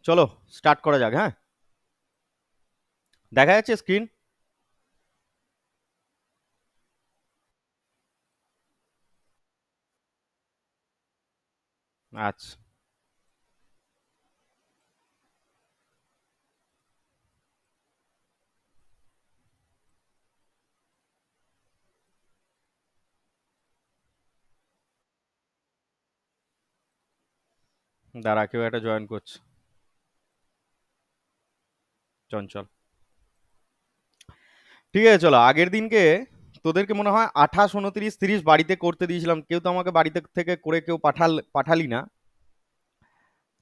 চলো স্টার্ট করা যাক। হ্যাঁ, দেখা যাচ্ছে স্ক্রিন? আচ্ছা, দাঁড়া, কেউ একটা জয়েন করছে। চঞ্চল। ঠিক আছে, চলো। আগের দিনকে তোদেরকে মনে হয় 28, 29, 30 বাড়িতে করতে দিয়েছিলাম। কেউ তো আমাকে বাড়িতে থেকে করে কেউ পাঠালি না।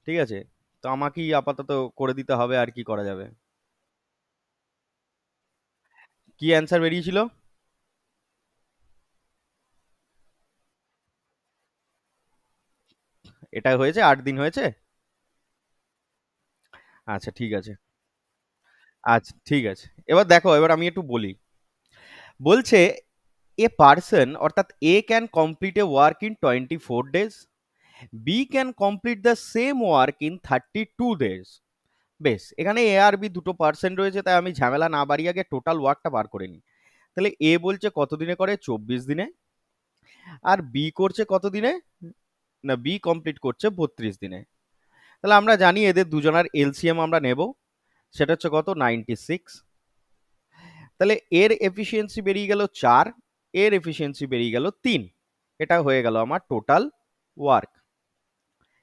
ঠিক আছে, তো আমাকেই আপাতত করে দিতে হবে, আর কি করা যাবে। কি অ্যান্সার বেরিয়েছিল? এটা হয়েছে 8 দিন হয়েছে। আচ্ছা, ঠিক আছে। আচ্ছা, ঠিক আছে। এবার দেখো, এবার আমি একটু বলি। বলছে এ পার্সন, অর্থাৎ A can complete a work in 24 days, B can complete the same work in 32 days। বেশ, এখানে এ আর বি দুটো পার্সেন্ট রয়েছে, তাই আমি ঝামেলা না বাড়িয়ে আগে টোটাল ওয়ার্কটা বার করে নিই। তাহলে এ বলছে কত দিনে করে, 24 দিনে। আর বি করছে কত দিনে? না, বি কমপ্লিট করছে 32 দিনে। তাহলে আমরা জানি এদের দুজনের এলসিএম আমরা নেব, সেটা হচ্ছে কত, 96। তাহলে এর এফিসিয়েন্সি বেরিয়ে গেল 4, এর এফিসিয়েন্সি বেরিয়ে গেল 3। এটা হয়ে গেল আমার টোটাল ওয়ার্ক।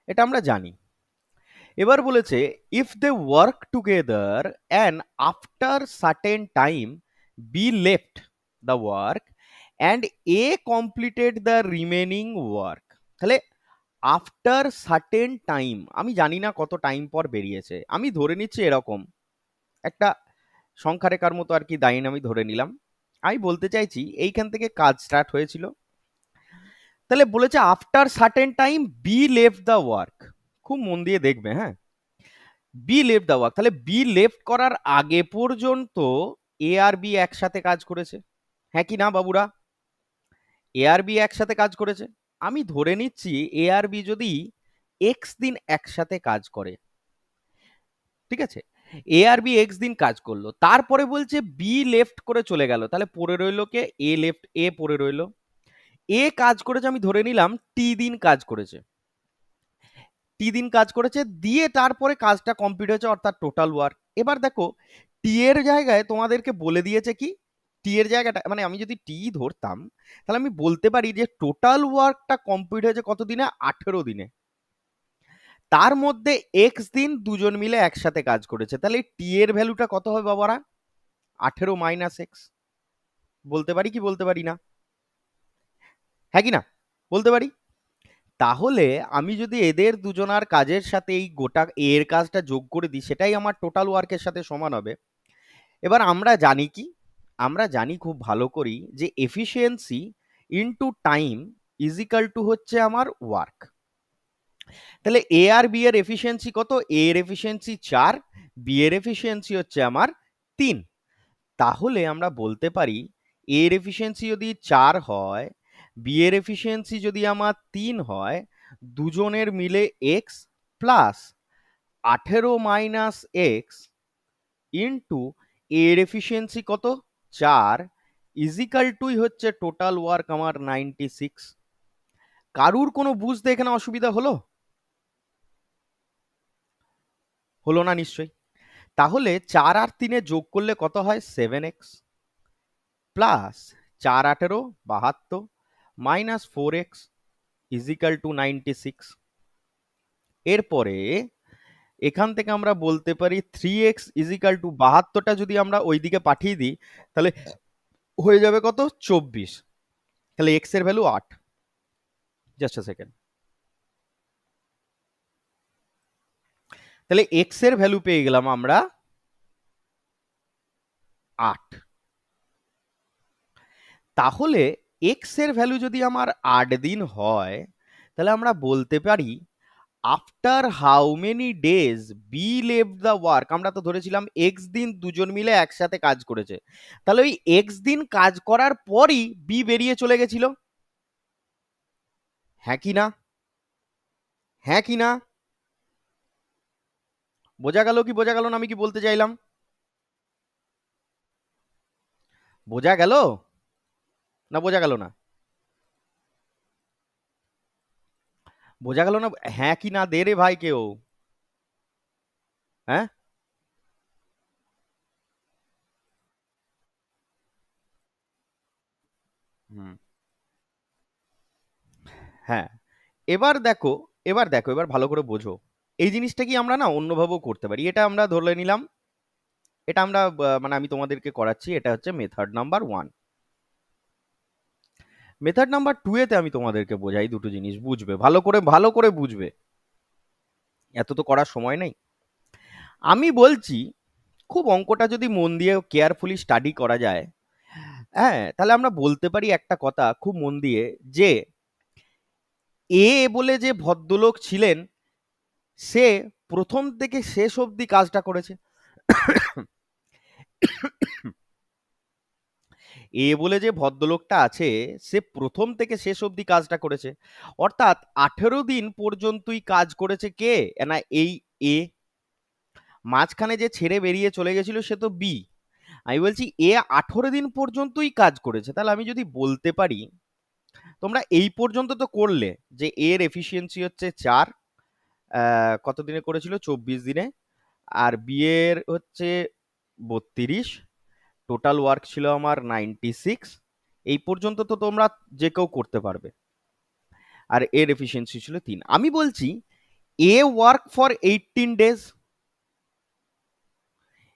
এটা আমরা জানি। এবার বলেছে if they work together and after certain time B left the work and A completed the remaining work. তাহলে আফটার সার্টেন টাইম, আমি জানি না কত টাইম পর বেরিয়েছে, আমি ধরে নিচ্ছি এরকম একটা সংখ্যা রেখার মতো আর কি, দাইন আমি ধরে নিলাম। আমি বলতে চাইছি এইখান থেকে কাজ স্টার্ট হয়েছিল। তাহলে বলেছে after certain time B left the work. খুব মন দিয়ে দেখবে, হ্যাঁ। বি লেফট দ্য ওয়ার্ক, তাহলে বি লেফট করার আগে পর্যন্ত এ আর বি একসাথে কাজ করেছে। হ্যাঁ কি না বাবুরা? এ আর বি একসাথে কাজ করেছে। আমি ধরে নিচ্ছি এ আর বি যদি এক্স দিন একসাথে কাজ করে, ঠিক আছে, এ আর বি এক্স দিন কাজ করলো, তারপরে বলছে বি লেফট করে চলে গেল, তাহলে পড়ে রইলো কে? এ লেফট, এ পড়ে রইলো। এ কাজ করেছে, আমি ধরে নিলাম টি দিন কাজ করেছে। টি দিন কাজ করেছে, দিয়ে তারপরে কাজটা কমপ্লিট হয়েছে, অর্থাৎ টোটাল ওয়ার্ক। এবার দেখো, টি এর জায়গায় তোমাদেরকে বলে দিয়েছে কি, টি এর জায়গাটা মানে আমি যদি টি ধরতাম, তাহলে আমি বলতে পারি যে টোটাল ওয়ার্কটা কমপ্লিট হয়েছে কত দিনে? 18 দিনে। তার মধ্যে এক্স দিন দুজন মিলে একসাথে কাজ করেছে, তাহলে টি এর ভ্যালুটা কত হবে বাবারা? 18 - এক্স। বলতে পারি কি বলতে পারি না? হ্যাঁ কি না? বলতে পারি। তাহলে আমি যদি এদের দুজনার কাজের সাথে এই গোটা এর কাজটা যোগ করে দিই, সেটাই আমার টোটাল ওয়ার্কের সাথে সমান হবে। এবার আমরা জানি কি, আমরা জানি খুব ভালো করি যে efficiency into time is equal two হচ্ছে আমার ওয়ার্ক। তাহলে এ আর বি এর এফিসিয়েন্সি কত? এ এর এফিসিয়েন্সি 4, বি এর এফিসিয়েন্সি হচ্ছে আমার 3। তাহলে আমরা বলতে পারি এ এর এফিসিয়েন্সি যদি 4 হয়, বি এর এফিসিয়েন্সি যদি আমার 3 হয়, দুজনের মিলে এক্স প্লাস 18 - এক্স ইন্টু এর এফিসিয়েন্সি কত? 4 ইজিক্যাল টুই হচ্ছে টোটাল ওয়ার্ক আমার 96। কারুর কোনো বুঝতে এখানে অসুবিধা হলো? হলো না নিশ্চয়ই। তাহলে 4 আর 3 যোগ করলে কত হয়? 7x plus 4 × 18 = 72 minus 4x is equal two 96। এরপরে এখান থেকে আমরা বলতে পারি 3x ইজিক্যাল টু 72টা যদি আমরা ওইদিকে পাঠিয়ে দিই, তাহলে হয়ে যাবে কত? 24। তাহলে এক্স এর ভ্যালু 8। জাস্ট আ সেকেন্ড। তাহলে এক্স এর ভ্যালু পেয়ে গেলাম আমরা 8। তাহলে এক্স এর ভ্যালু যদি আমার 8 দিন হয়, তাহলে আমরা বলতে পারি after how many days B left the work. আমরা তো ধরেছিলাম এক্স দিন দুজন মিলে একসাথে কাজ করেছে, তাহলে ওই এক্স দিন কাজ করার পরই বি বেরিয়ে চলে গেছিল। হ্যাঁ কি না? হ্যাঁ কি না? বোঝা গেল কি বোঝা গেল না আমি কি বলতে চাইলাম? বোঝা গেল না বোঝা গেল না? বোঝা গেল না? হ্যাঁ কি না দে রে ভাই কেউ। হ্যাঁ। হুম। হ্যাঁ। এবার দেখো, এবার দেখো, এবার ভালো করে বোঝো। এই জিনিসটা কি আমরা না অন্যভাবেও করতে পারি। এটা আমরা ধরে নিলাম, এটা আমরা মানে আমি তোমাদেরকে করাচ্ছি, এটা হচ্ছে method number one. Method number two এতে আমি তোমাদেরকে বোঝাই দুটো জিনিস, বুঝবে ভালো করে, ভালো করে বুঝবে, এত তো করার সময় নেই। আমি বলছি, খুব অঙ্কটা যদি মন দিয়ে কেয়ারফুলি স্টাডি করা যায়, হ্যাঁ, তাহলে আমরা বলতে পারি একটা কথা খুব মন দিয়ে, যে এ বলে যে ভদ্রলোক ছিলেন, সে প্রথম থেকে শেষ অবধি কাজটা করেছে। এ বলে যে ভদ্রলোকটা আছে, সে প্রথম থেকে শেষ অবধি কাজটা করেছে। অর্থাৎ 18 দিন পর্যন্তই কাজ করেছে কে? না এই এ। মাঝখানে যে ছেড়ে বেরিয়ে চলে গেছিল সে তো বি। আমি বলছি এ 18 দিন পর্যন্তই কাজ করেছে, তাহলে আমি যদি বলতে পারি, তোমরা এই পর্যন্ত তো করলে যে এর এফিসিয়েন্সি হচ্ছে 4, কত দিনে করেছিল? 24 দিনে। আর বি এর হচ্ছে 32, টোটাল ওয়ার্ক ছিল আমার 96। এই পর্যন্ত তো তোমরা যে কেউ করতে পারবে। আর এর এফিসিয়েন্সি ছিল 3। আমি বলছি A work for 18 days,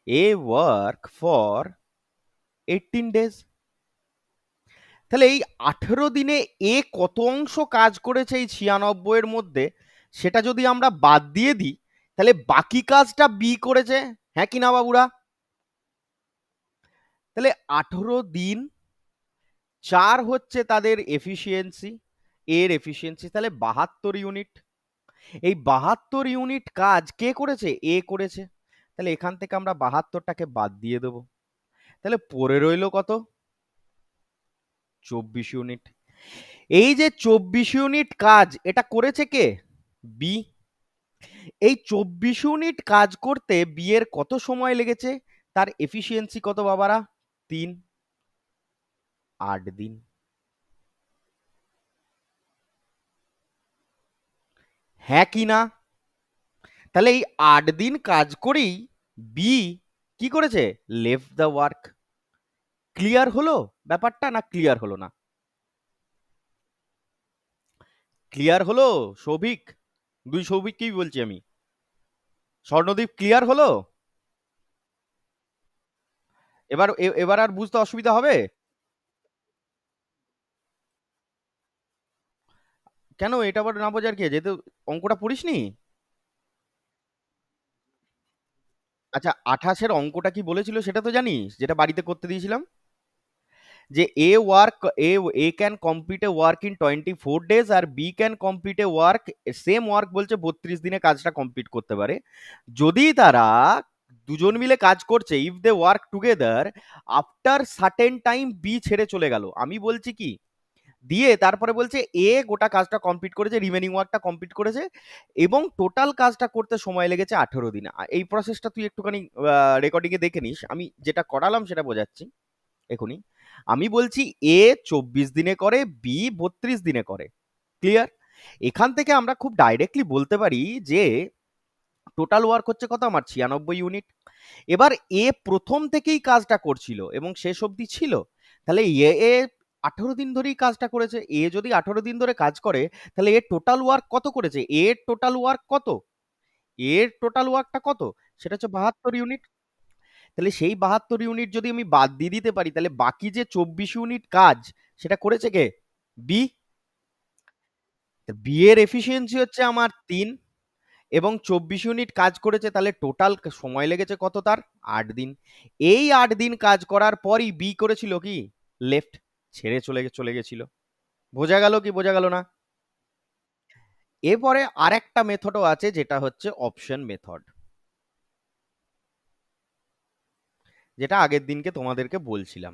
A work for 18 days. তাহলে এই 18 দিনে এ কত অংশ কাজ করেছে এই 96 এর মধ্যে, সেটা যদি আমরা বাদ দিয়ে দিই, তাহলে বাকি কাজটা বি করেছে। হ্যাঁ কি না বাবুরা? তাহলে 18 দিন, 4 হচ্ছে তাদের এফিসিয়েন্সি, এর এফিসিয়েন্সি, তাহলে 72 ইউনিট। এই 72 ইউনিট কাজ কে করেছে? এ করেছে। তাহলে এখান থেকে আমরা 72টাকে বাদ দিয়ে দেবো, তাহলে পড়ে রইলো কত? 24 ইউনিট। এই যে 24 ইউনিট কাজ, এটা করেছে কে? বি। এই 24 ইউনিট কাজ করতে বি এর কত সময় লেগেছে? তার এফিসিয়েন্সি কত বাবারা? 3। 8 দিন। হ্যাঁ কি না? তাহলে এই 8 দিন কাজ করেই বি কি করেছে? Left the work. ক্লিয়ার হলো ব্যাপারটা না ক্লিয়ার হলো না? ক্লিয়ার হলো সৌভিক? দুই সৌভিককেই বলছি আমি। স্বর্ণদীপ ক্লিয়ার হলো? এবার আর বুঝতে অসুবিধা হবে? কেন এটা আবার না বোঝার কি আছে? যেহেতু অঙ্কটা পড়িসনি। আচ্ছা, 28-এর অঙ্কটা কি বলেছিল সেটা তো জানিস, যেটা বাড়িতে করতে দিয়েছিলাম? যে A can complete a work in 24 days, আর B can complete a work, same work বলছে 32 দিনে কাজটা কমপ্লিট করতে পারে, যদি তারা দুজন মিলে কাজ করছে, if they work together after certain time B ছেড়ে চলে গেল। আমি বলছি কি, দিয়ে তারপরে বলছে এ গোটা কাজটা কমপ্লিট করেছে, রিমেনিং ওয়ার্কটা কমপ্লিট করেছে, এবং টোটাল কাজটা করতে সময় লেগেছে 18 দিন। এই প্রসেসটা তুই একটুখানি রেকর্ডিং এ দেখে নিস, আমি যেটা করালাম সেটা বোঝাচ্ছি এখনই। আমি বলছি এ 24 দিনে করে, বি 32 দিনে করে। ক্লিয়ার? এখান থেকে আমরা খুব ডাইরেক্টলি বলতে পারি যে টোটাল ওয়ার্ক হচ্ছে কত আমার? 96 ইউনিট। এবার এ প্রথম থেকেই কাজটা করছিল এবং শেষ অবধি ছিল, তাহলে এ 18 দিন ধরেই কাজটা করেছে। এ যদি 18 দিন ধরে কাজ করে, তাহলে এর টোটাল ওয়ার্ক কত করেছে? এর টোটাল ওয়ার্ক কত? এর টোটাল ওয়ার্কটা কত? সেটা হচ্ছে 72 ইউনিট। তাহলে সেই 72 ইউনিট যদি আমি বাদ দিয়ে দিতে পারি, তাহলে বাকি যে 24 ইউনিট কাজ, সেটা করেছে কে? বি। বি এর এফিসিয়েন্সি হচ্ছে আমার 3, এবং 24 ইউনিট কাজ করেছে, তাহলে টোটাল সময় লেগেছে কত তার? 8 দিন। এই 8 দিন কাজ করার পরই বি করেছিল কি? লেফট, ছেড়ে চলে গেছিল। বোঝা গেল কি বোঝা গেল না? এরপরে আরেকটা মেথডও আছে, যেটা হচ্ছে অপশন মেথড, যেটা আগের দিনকে তোমাদেরকে বলছিলাম।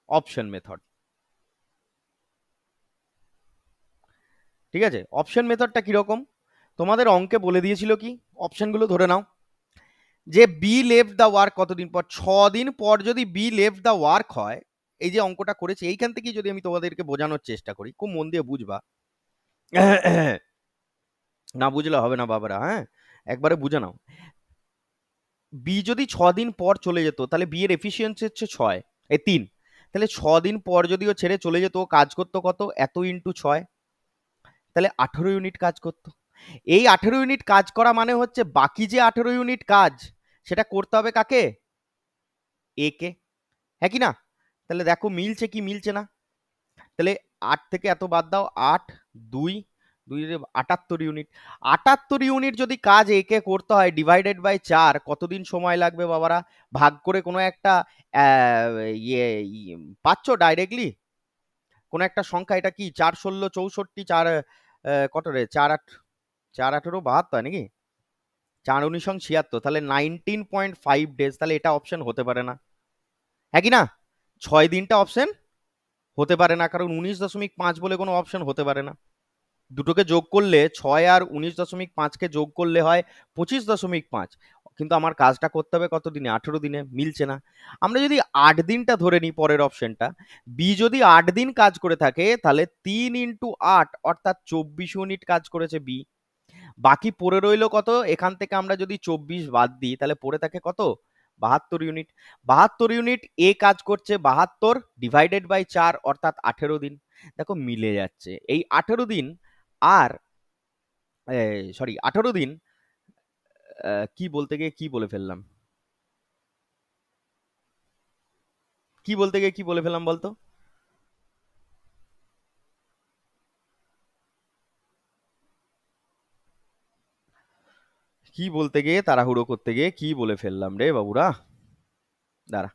অপশন মেথড, ঠিক আছে? অপশন মেথডটা কিরকম? তোমাদের অঙ্কে বলে দিয়েছিল কি? অপশনগুলো ধরে নাও, যে বি লেফট দ্য ওয়ার্ক কতদিন পর, 6 দিন পর যদি বি লেফট দ্য ওয়ার্ক হয়, এই যে অঙ্কটা করেছি এইখান থেকেই যদি আমি তোমাদেরকে বোঝানোর চেষ্টা করি, খুব মন দিয়ে বুঝবা, না বুঝলে হবে না বাবারা, হ্যাঁ একবারে বুঝে নাও। বি যদি 6 দিন পর চলে যেত, তাহলে বি এর এফিসিয়েন্সি হচ্ছে 6, এই 3, তাহলে 6 দিন পর যদি ও ছেড়ে চলে যেত, ও কাজ করতো কত, এত ইন্টু 6, তাহলে 18 ইউনিট কাজ করতো। এই 18 ইউনিট কাজ করা মানে হচ্ছে বাকি যে 18 ইউনিট কাজ সেটা করতে হবে কাকে, এ কে, হ্যাঁ কি না? তাহলে দেখো মিলছে কি মিলছে না। তাহলে 8 থেকে এত বাদ দাও, 8, 2, 2 78 ইউনিট, 78 ইউনিট যদি কাজ একে করতে হয় ডিভাইডেড বাই 4, কতদিন সময় লাগবে বাবারা? ভাগ করে কোনো একটা ইয়ে পাচ্ছ ডাইরেক্টলি কোনো একটা সংখ্যা, এটা কি 4 16 64, 4 কত রে, 4 8, 4 18 72 নাকি, 4 19 76, তাহলে 19.5 ডেজ, তাহলে এটা অপশন হতে পারে না, হ্যাঁ কি না? 6 দিনটা অপশন হতে পারে না, কারণ 19.5 বলে কোনো অপশন হতে পারে না। দুটোকে যোগ করলে 6 আর 19.5কে যোগ করলে হয় 25.5, কিন্তু আমার কাজটা করতে হবে কত দিনে, 18 দিনে, মিলছে না। আমরা যদি 8 দিনটা ধরে নিই, পরের অপশনটা, বি যদি 8 দিন কাজ করে থাকে, তাহলে 3 × 8 অর্থাৎ 24 ইউনিট কাজ করেছে বি। বাকি পড়ে রইলো কত, এখান থেকে আমরা যদি 24 বাদ দিই, তাহলে পড়ে থাকে কত, 72 ইউনিট। 72 ইউনিট এ কাজ করছে, 72 ডিভাইডেড বাই 4 অর্থাৎ 18 দিন। দেখো মিলে যাচ্ছে এই 18 দিন, আর সরি 18 দিন, কি বলতে গিয়ে কি বলে ফেললাম, কি বলতে গিয়ে কি বলে ফেললাম বলতো, কি বলতে গিয়ে তাড়াহুড়ো করতে গিয়ে কি বলে ফেললাম রে বাবুরা, দাঁড়া,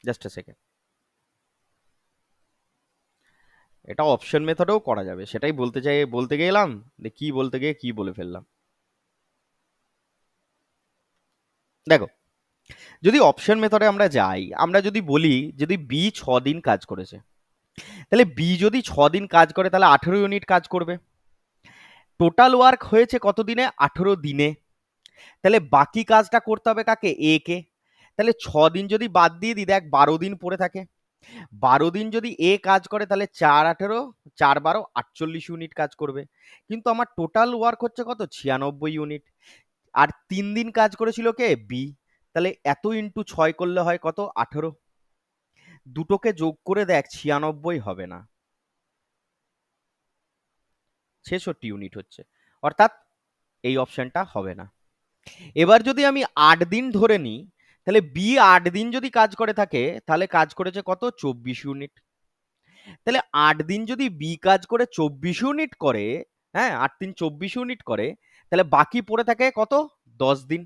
জাস্ট এ সেকেন্ড। এটা অপশন মেথডেও করা যাবে, সেটাই বলতে চাই, বলতে গেলাম যে কি বলতে গিয়ে কি বলে ফেললাম। দেখো, যদি অপশন মেথডে আমরা যাই, আমরা যদি বলি যদি বি 6 দিন কাজ করেছে, তাহলে বি যদি 6 দিন কাজ করে, তাহলে 18 ইউনিট কাজ করবে। টোটাল ওয়ার্ক হয়েছে কত দিনে, 18 দিনে। তাহলে বাকি কাজটা করতে হবে কাকে, এ কে। তাহলে 6 দিন যদি বাদ দিয়ে দিই, দেখ 12 দিন পড়ে থাকে। 12 দিন যদি এ কাজ করে, তাহলে 4 18, 4 12 48 ইউনিট কাজ করবে। কিন্তু আমার টোটাল ওয়ার্ক হচ্ছে কত, 96 ইউনিট। আর 3 দিন কাজ করেছিল কে, বি। তাহলে এত ইন্টু 6 করলে হয় কত, 18। দুটোকে যোগ করে দেখ, 96 হবে না, 66 ইউনিট হচ্ছে, অর্থাৎ এই অপশনটা হবে না। এবার যদি আমি 8 দিন ধরে নিই, তাহলে বি 8 দিন যদি কাজ করে থাকে, তাহলে কাজ করেছে কত, 24 ইউনিট। তাহলে 8 দিন যদি বি কাজ করে 24 ইউনিট করে, হ্যাঁ 8 3 24 ইউনিট করে, তাহলে বাকি পড়ে থাকে কত, 10 দিন,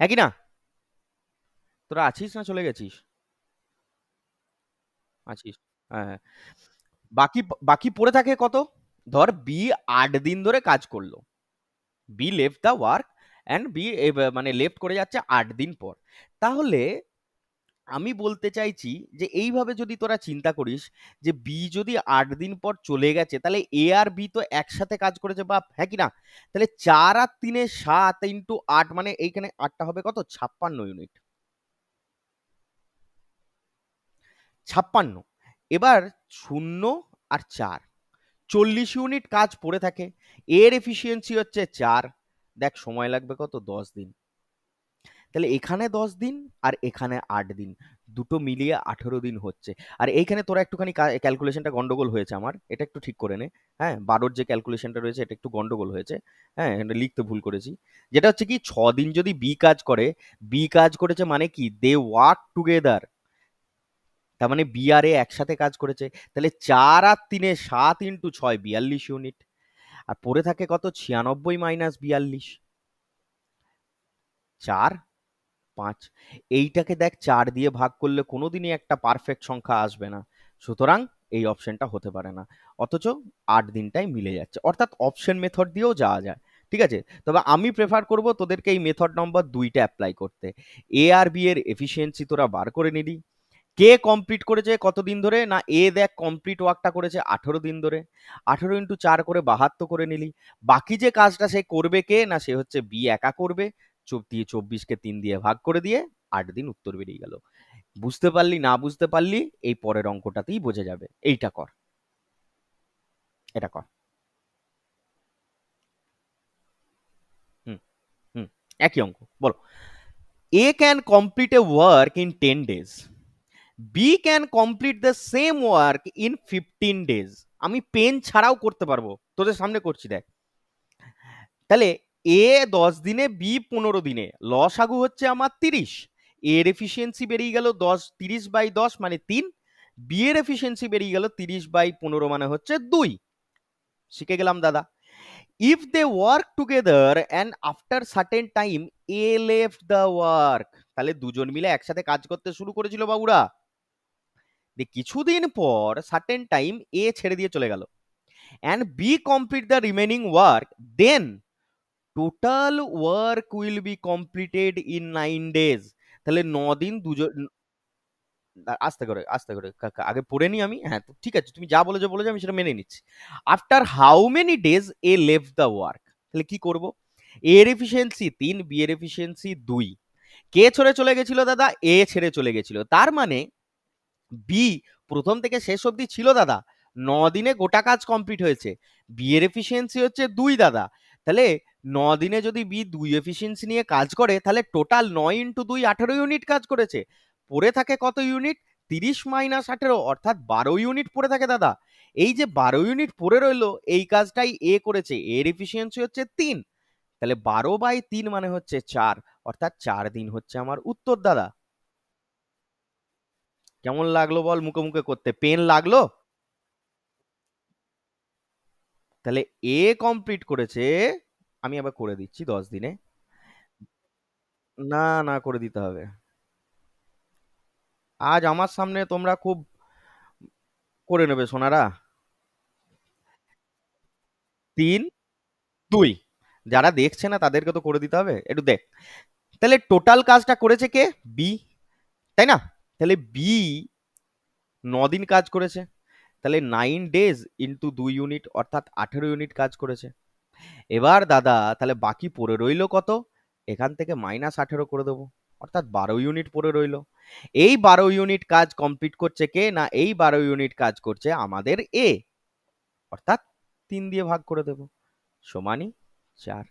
হ্যাঁ কি না? তোরা আছিস না চলে গেছিস? আছিস, হ্যাঁ হ্যাঁ। বাকি বাকি পড়ে থাকে কত, ধর বি 8 দিন ধরে কাজ করলো, B left the work and B মানে লেফট করে যাচ্ছে 8 দিন পর। তাহলে আমি বলতে চাইছি যে এইভাবে যদি তোরা চিন্তা করিস, যে বি যদি 8 দিন পর চলে গেছে, তাহলে এ আর বি তো একসাথে কাজ করেছে বাপ, হ্যাঁ কি না? তাহলে 4 আর 3 7 × 8, মানে এইখানে 8টা হবে কত, 56 ইউনিট, 56। এবার 0 আর 4, 40 ইউনিট কাজ পড়ে থাকে, এর এফিসিয়েন্সি হচ্ছে 4, দেখ সময় লাগবে কত, 10 দিন। তাহলে এখানে 10 দিন আর এখানে 8 দিন, দুটো মিলিয়ে 18 দিন হচ্ছে। আর এইখানে তোরা একটুখানি ক্যালকুলেশনটা গন্ডগোল হয়েছে আমার, এটা একটু ঠিক করে নে। হ্যাঁ 12-র যে ক্যালকুলেশনটা রয়েছে এটা একটু গন্ডগোল হয়েছে, হ্যাঁ এটা লিখতে ভুল করেছি। যেটা হচ্ছে কি, 6 দিন যদি বি কাজ করে, বি কাজ করেছে মানে কি, দে ওয়ার্ক টুগেদার, তার মানে বি আর এ একসাথে কাজ করেছে। তাহলে 4 আর 3 7 × 6 42 ইউনিট, আর পড়ে থাকে কত, 96 মাইনাস 42, 4 5। এইটাকে দেখ 4 দিয়ে ভাগ করলে কোনোদিনই একটা পারফেক্ট সংখ্যা আসবে না, সুতরাং এই অপশনটা হতে পারে না। অথচ 8 দিনটাই মিলে যাচ্ছে, অর্থাৎ অপশন মেথড দিয়েও যাওয়া যায়। ঠিক আছে? তবে আমি প্রেফার করব তোদেরকে এই মেথড নম্বর 2টা অ্যাপ্লাই করতে। এ আর বি এর এফিসিয়েন্সি তোরা বার করে নিলি। কে কমপ্লিট করেছে কতদিন ধরে? না এ দেখ কমপ্লিট ওয়ার্কটা করেছে 18 দিন ধরে। 18 × 4 করে 72 করে নিলি। বাকি যে কাজটা সে করবে কে? না সে হচ্ছে বি একা করবে। 24কে 3 দিয়ে ভাগ করে দিয়ে 8 দিন উত্তর বেরিয়ে গেল। বুঝতে পারলি না বুঝতে পারলি এই পরের অঙ্কটাতেই বোঝা যাবে। এইটা কর, এটা কর। হুম হুম একই অঙ্ক বলো। A can complete a work in 10 days, B can complete the same work in 15 days। আমি পেন ছাড়াও করতে পারবো, তোদের সামনে করছি দেখ। তাহলে এ 10 দিনে, বি 15 দিনে, লসাগু হচ্ছে আমার 30। এর এফিসিয়েন্সি বেরিয়ে গেল 30/10 মানে 3। বি এর এফিসিয়েন্সি বেরিয়ে গেল 30/15 মানে হচ্ছে 2। শিখে গেলাম দাদা। If they work together and after certain time A left the work, তাহলে দুজন মিলে একসাথে কাজ করতে শুরু করেছিল বাবুরা। কিছুদিন পর সার্টেন টাইম এ ছেড়ে দিয়ে চলে গেল, and B complete the remaining work, then total work will be completed in 9 days। তাহলে 9 দিন দুজন, আস্তে করে আস্তে করে আগে পড়ে নি আমি। হ্যাঁ তো ঠিক আছে, তুমি যা বলেছো বলেছো, আমি সেটা মেনে নিচ্ছি। After how many days A left the work, তাহলে কি করব? এর এফিসিয়েন্সি 3, বি এর এফিসিয়েন্সি 2। কে ছেড়ে চলে গেছিল দাদা? এ ছেড়ে চলে গেছিল। তার মানে বি প্রথম থেকে শেষ অবধি ছিল দাদা। 9 দিনে গোটা কাজ কমপ্লিট হয়েছে। বি এর এফিসিয়েন্সি হচ্ছে 2 দাদা। তাহলে 9 দিনে যদি বি 2 এফিসিয়েন্সি নিয়ে কাজ করে, তাহলে টোটাল 9 × 2 18 ইউনিট কাজ করেছে। পড়ে থাকে কত ইউনিট? 30 - 18, অর্থাৎ 12 ইউনিট পড়ে থাকে দাদা। এই যে 12 ইউনিট পড়ে রইলো, এই কাজটাই এ করেছে। এর এফিসিয়েন্সি হচ্ছে 3। তাহলে 12/3 মানে হচ্ছে 4, অর্থাৎ 4 দিন হচ্ছে আমার উত্তর দাদা। কেমন লাগলো বল মুখে মুখে করতে? পেন লাগলো? তাহলে এ কমপ্লিট করেছে, আমি আবার করে দিচ্ছি 10 দিনে। না না করে দিতে হবে। আজ আমার সামনে তোমরা খুব করে নেবে সোনারা। 3, 2, যারা দেখছে না তাদেরকে তো করে দিতে হবে, একটু দেখ। তাহলে টোটাল কাজটা করেছে কে? বি, তাই না? তাহলে বি 9 দিন কাজ করেছে। তাহলে 9 days ইন্টু 2 ইউনিট, অর্থাৎ 18 ইউনিট কাজ করেছে। এবার দাদা তাহলে বাকি পড়ে রইলো কত? এখান থেকে -18 করে দেবো, অর্থাৎ 12 ইউনিট পড়ে রইলো। এই 12 ইউনিট কাজ কমপ্লিট করছে কে? না এই 12 ইউনিট কাজ করছে আমাদের এ, অর্থাৎ 3 দিয়ে ভাগ করে দেবো, সমানই 4।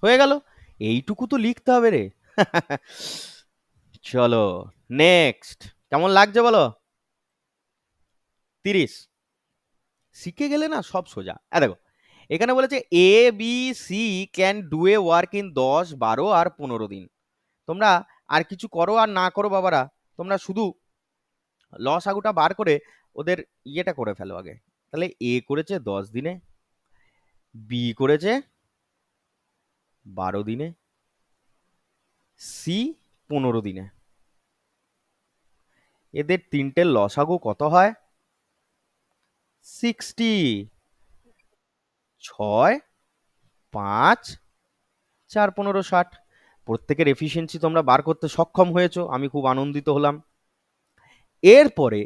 হয়ে গেল। এইটুকু তো লিখতে হবে রে। চলো নেক্সট। কেমন লাগছে বলো? 30 শিখে গেলে না সব সোজা। দেখো এখানে বলেছে A B C can do a work in 10, 12 আর 15 দিন। তোমরা আর কিছু করো আর না করো বাবারা, তোমরা শুধু লসাগুটা বার করে ওদের ইয়েটা করে ফেলো আগে। তাহলে এ করেছে 10 দিনে, বি করেছে 12 দিনে, সি 15 দিনে। এদের তিনটের লসাগু কত হয়? 60। 6, 5, 4, 15, 60। প্রত্যেকের এফিসিয়েন্সি তোমরা বার করতে সক্ষম হয়েছো, আমি খুব আনন্দিত হলাম। এরপরে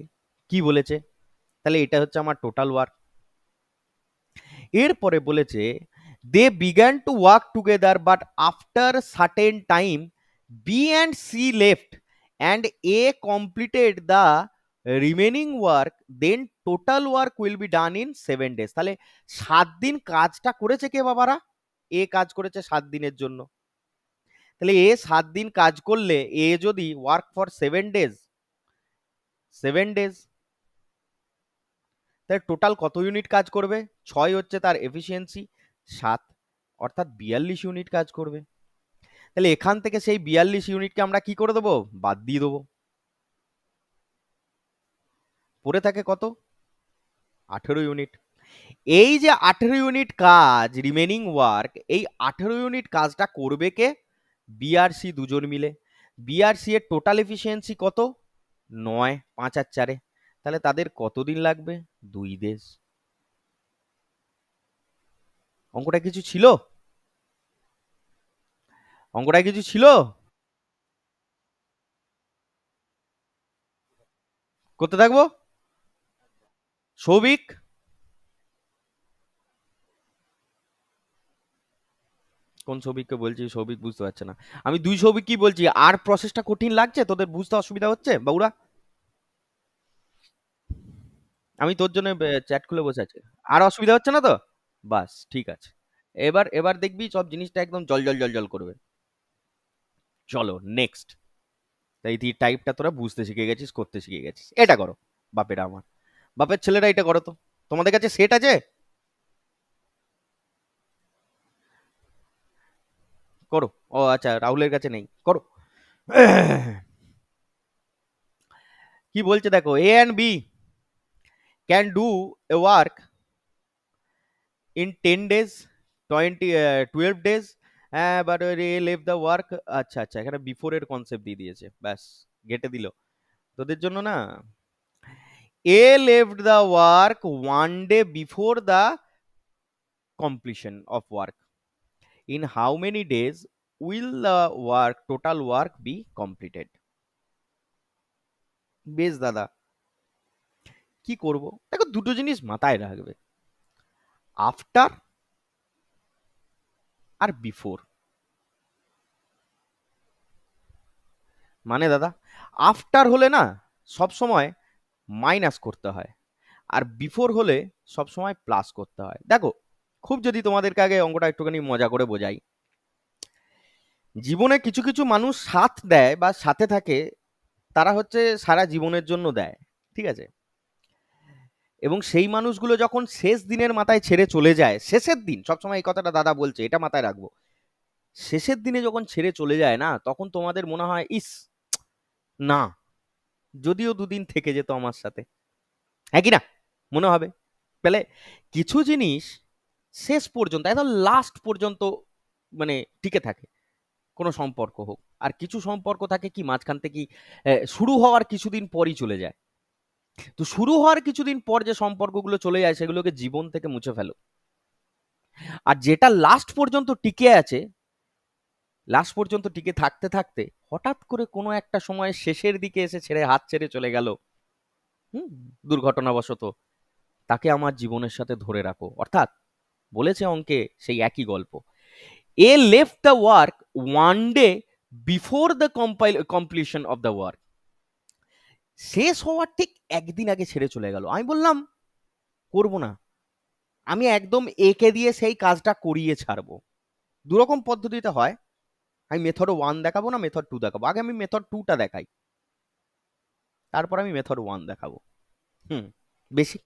কি বলেছে? তাহলে এটা হচ্ছে আমার টোটাল ওয়ার্ক। এরপরে বলেছে they began to work together but after certain time B and C left and A completed the remaining work, then total work will be done in 7 days। তাহলে 7 দিন কাজটা করেছে কে বাবারা? এ কাজ করেছে 7 দিনের জন্য। তাহলে এ 7 দিন কাজ করলে এ যদি ওয়ার্ক ফর 7 days, 7 days, তাহলে টোটাল কত ইউনিট কাজ করবে? 6 হচ্ছে তার এফিসিয়েন্সি, 7 অর্থাৎ 42 ইউনিট কাজ করবে। তাহলে এখান থেকে সেই 42 ইউনিটকে আমরা কি করে দেবো? বাদ দিয়ে দেবো। পড়ে থাকে কত? 18 ইউনিট। এই যে 18 ইউনিট কাজ রিমেনিং ওয়ার্ক, এই 18 ইউনিট কাজটা করবে কে? বি আর সি দুজন মিলে। বি আর সি এর টোটাল এফিসিয়েন্সি কত? 9, 5 আর 4। তাহলে তাদের কতদিন লাগবে? 2 দিন। অঙ্কটা কিছু ছিল? অঙ্কটা কিছু ছিল? করতে থাকবো? সৌভিক, কোন সৌভিককে বলছি? সৌভিক বুঝতে পারছে না। আমি দুই সৌভিক কি বলছি? আর প্রসেসটা কঠিন লাগছে তোদের, বুঝতে অসুবিধা হচ্ছে বাবুরা? আমি তোর জন্য চ্যাট খুলে বসে আছি। আর অসুবিধা হচ্ছে না তো? বাস ঠিক আছে। এবার এবার দেখবি সব জিনিসটা একদম জল জল জল জল করবে। চলো নেক্সট। তাই তুই টাইপটা তোরা বুঝতে শিখে গেছিস, করতে শিখে গেছিস। এটা করো, বাপেরা আমার, বাপের ছেলেরা এটা করো তো। তোমাদের কাছে সেট আছে? করো। ও আচ্ছা, রাহুলের কাছে নেই, করো। কি বলছে দেখো, A and B can do a work in 10 days, 20 12 days, but A leave the work. আচ্ছা আচ্ছা, এখানে বিফোর এর কনসেপ্ট দিয়ে দিয়েছে, ব্যাস গেটে দিল তোদের জন্য না। A left the work one day before the completion of work, in how many days will the work total work be completed? বেশ দাদা, কি করব? দেখো দুটো জিনিস মাথায় রাখবে, আফটার আর বিফোর। মানে দাদা, আফটার হলে না সব সময় মাইনাস করতে হয়, আর বিফোর হলে সব সময় প্লাস করতে হয়। দেখো, খুব যদি তোমাদেরকে আগে অঙ্কটা একটুখানি মজা করে বোঝাই, জীবনে কিছু কিছু মানুষ সাথ দেয় বা সাথে থাকে, তারা হচ্ছে সারা জীবনের জন্য দেয়, ঠিক আছে? এবং সেই মানুষগুলো যখন শেষ দিনের মাথায় ছেড়ে চলে যায়, শেষের দিন, সবসময় এই কথাটা দাদা বলছে, এটা মাথায় রাখবো, শেষের দিনে যখন ছেড়ে চলে যায় না, তখন তোমাদের মনে হয় ইস, না, যদিও দুদিন থেকে যেত আমার সাথে, হ্যাঁ কি না? মনে হবে। তাহলে কিছু জিনিস শেষ পর্যন্ত, একদম লাস্ট পর্যন্ত মানে টিকে থাকে, কোনো সম্পর্ক হোক। আর কিছু সম্পর্ক থাকে কি মাঝখান থেকে শুরু হওয়ার কিছুদিন পরই চলে যায়। তো শুরু হওয়ার কিছুদিন পর যে সম্পর্কগুলো চলে যায়, সেগুলোকে জীবন থেকে মুছে ফেলো। আর যেটা লাস্ট পর্যন্ত টিকে আছে, লাস্ট পর্যন্ত টিকে থাকতে থাকতে হঠাৎ করে কোনো একটা সময় শেষের দিকে এসে ছেড়ে হাত ছেড়ে চলে গেল, হুম, দুর্ঘটনাবশত, তাকে আমার জীবনের সাথে ধরে রাখো। অর্থাৎ বলেছে অঙ্কে সেই একই গল্প, A left the work one day before the completion of the work. শেষ হওয়ার ঠিক একদিন আগে ছেড়ে চলে গেল। আমি বললাম করব না, আমি একদম একে দিয়ে সেই কাজটা করিয়ে ছাড়বো। দুরকম পদ্ধতিতে হয়, আমি মেথড ওয়ান দেখাবো না মেথড টু দেখাবো, আগে আমি মেথড টুটা দেখাই, তারপর আমি মেথড ওয়ান দেখাবো। হুম। বেসিক,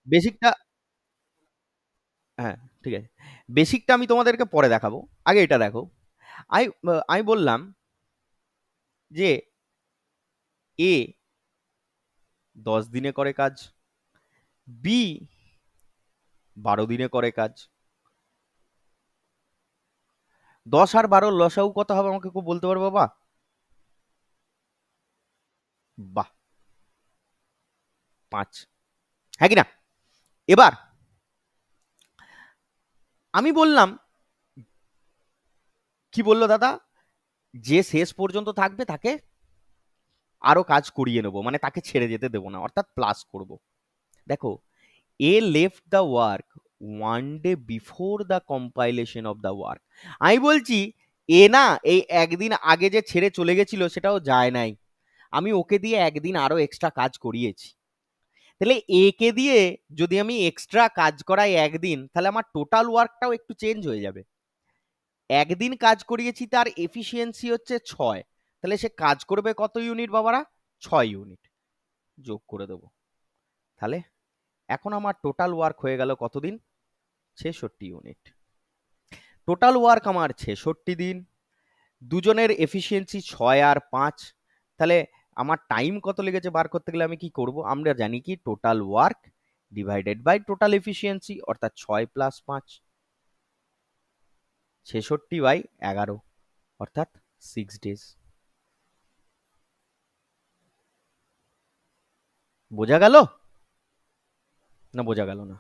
বেসিকটা, হ্যাঁ ঠিক আছে, বেসিকটা আমি তোমাদেরকে পরে দেখাবো, আগে এটা দেখো। আমি আমি বললাম যে এ 10 দিনে করে কাজ, বি 12 দিনে করে কাজ। 10 আর 12 লসাগু কত হবে আমাকে কেউ বলতে পারবে বাবা? বাহ, 5, হ্যাঁ কি না? এবার আমি বললাম, কি বললো দাদা, যে শেষ পর্যন্ত থাকবে তাকে আরো কাজ করিয়ে নেবো, মানে তাকে ছেড়ে যেতে দেবো না, অর্থাৎ প্লাস করব। দেখো, A left the work one day before the compilation of the work. আমি বলছি এ না এই একদিন আগে যে ছেড়ে চলে গেছিল সেটাও যায় নাই, আমি ওকে দিয়ে একদিন আরো এক্সট্রা কাজ করিয়েছি। তাহলে একে দিয়ে যদি আমি এক্সট্রা কাজ করাই একদিন, তাহলে আমার টোটাল ওয়ার্কটাও একটু চেঞ্জ হয়ে যাবে। একদিন কাজ করিয়েছি, তার এফিসিয়েন্সি হচ্ছে 6, তাহলে সে কাজ করবে কত ইউনিট বাবারা? 6 ইউনিট যোগ করে দেবো। তাহলে এখন আমার টোটাল ওয়ার্ক হয়ে গেল কতদিন? 66 ইউনিট। টোটাল ওয়ার্ক আমার 66 দিন, দুজনের এফিসিয়েন্সি 6 আর 5, তাহলে আমার টাইম কত লেগেছে বার করতে গেলে আমি কি করব? আমরা জানি কি total work divided by total efficiency, অর্থাৎ 6 + 5, 66/11, অর্থাৎ 6 ডেজ। বোঝা গেল না বোঝা গেল না?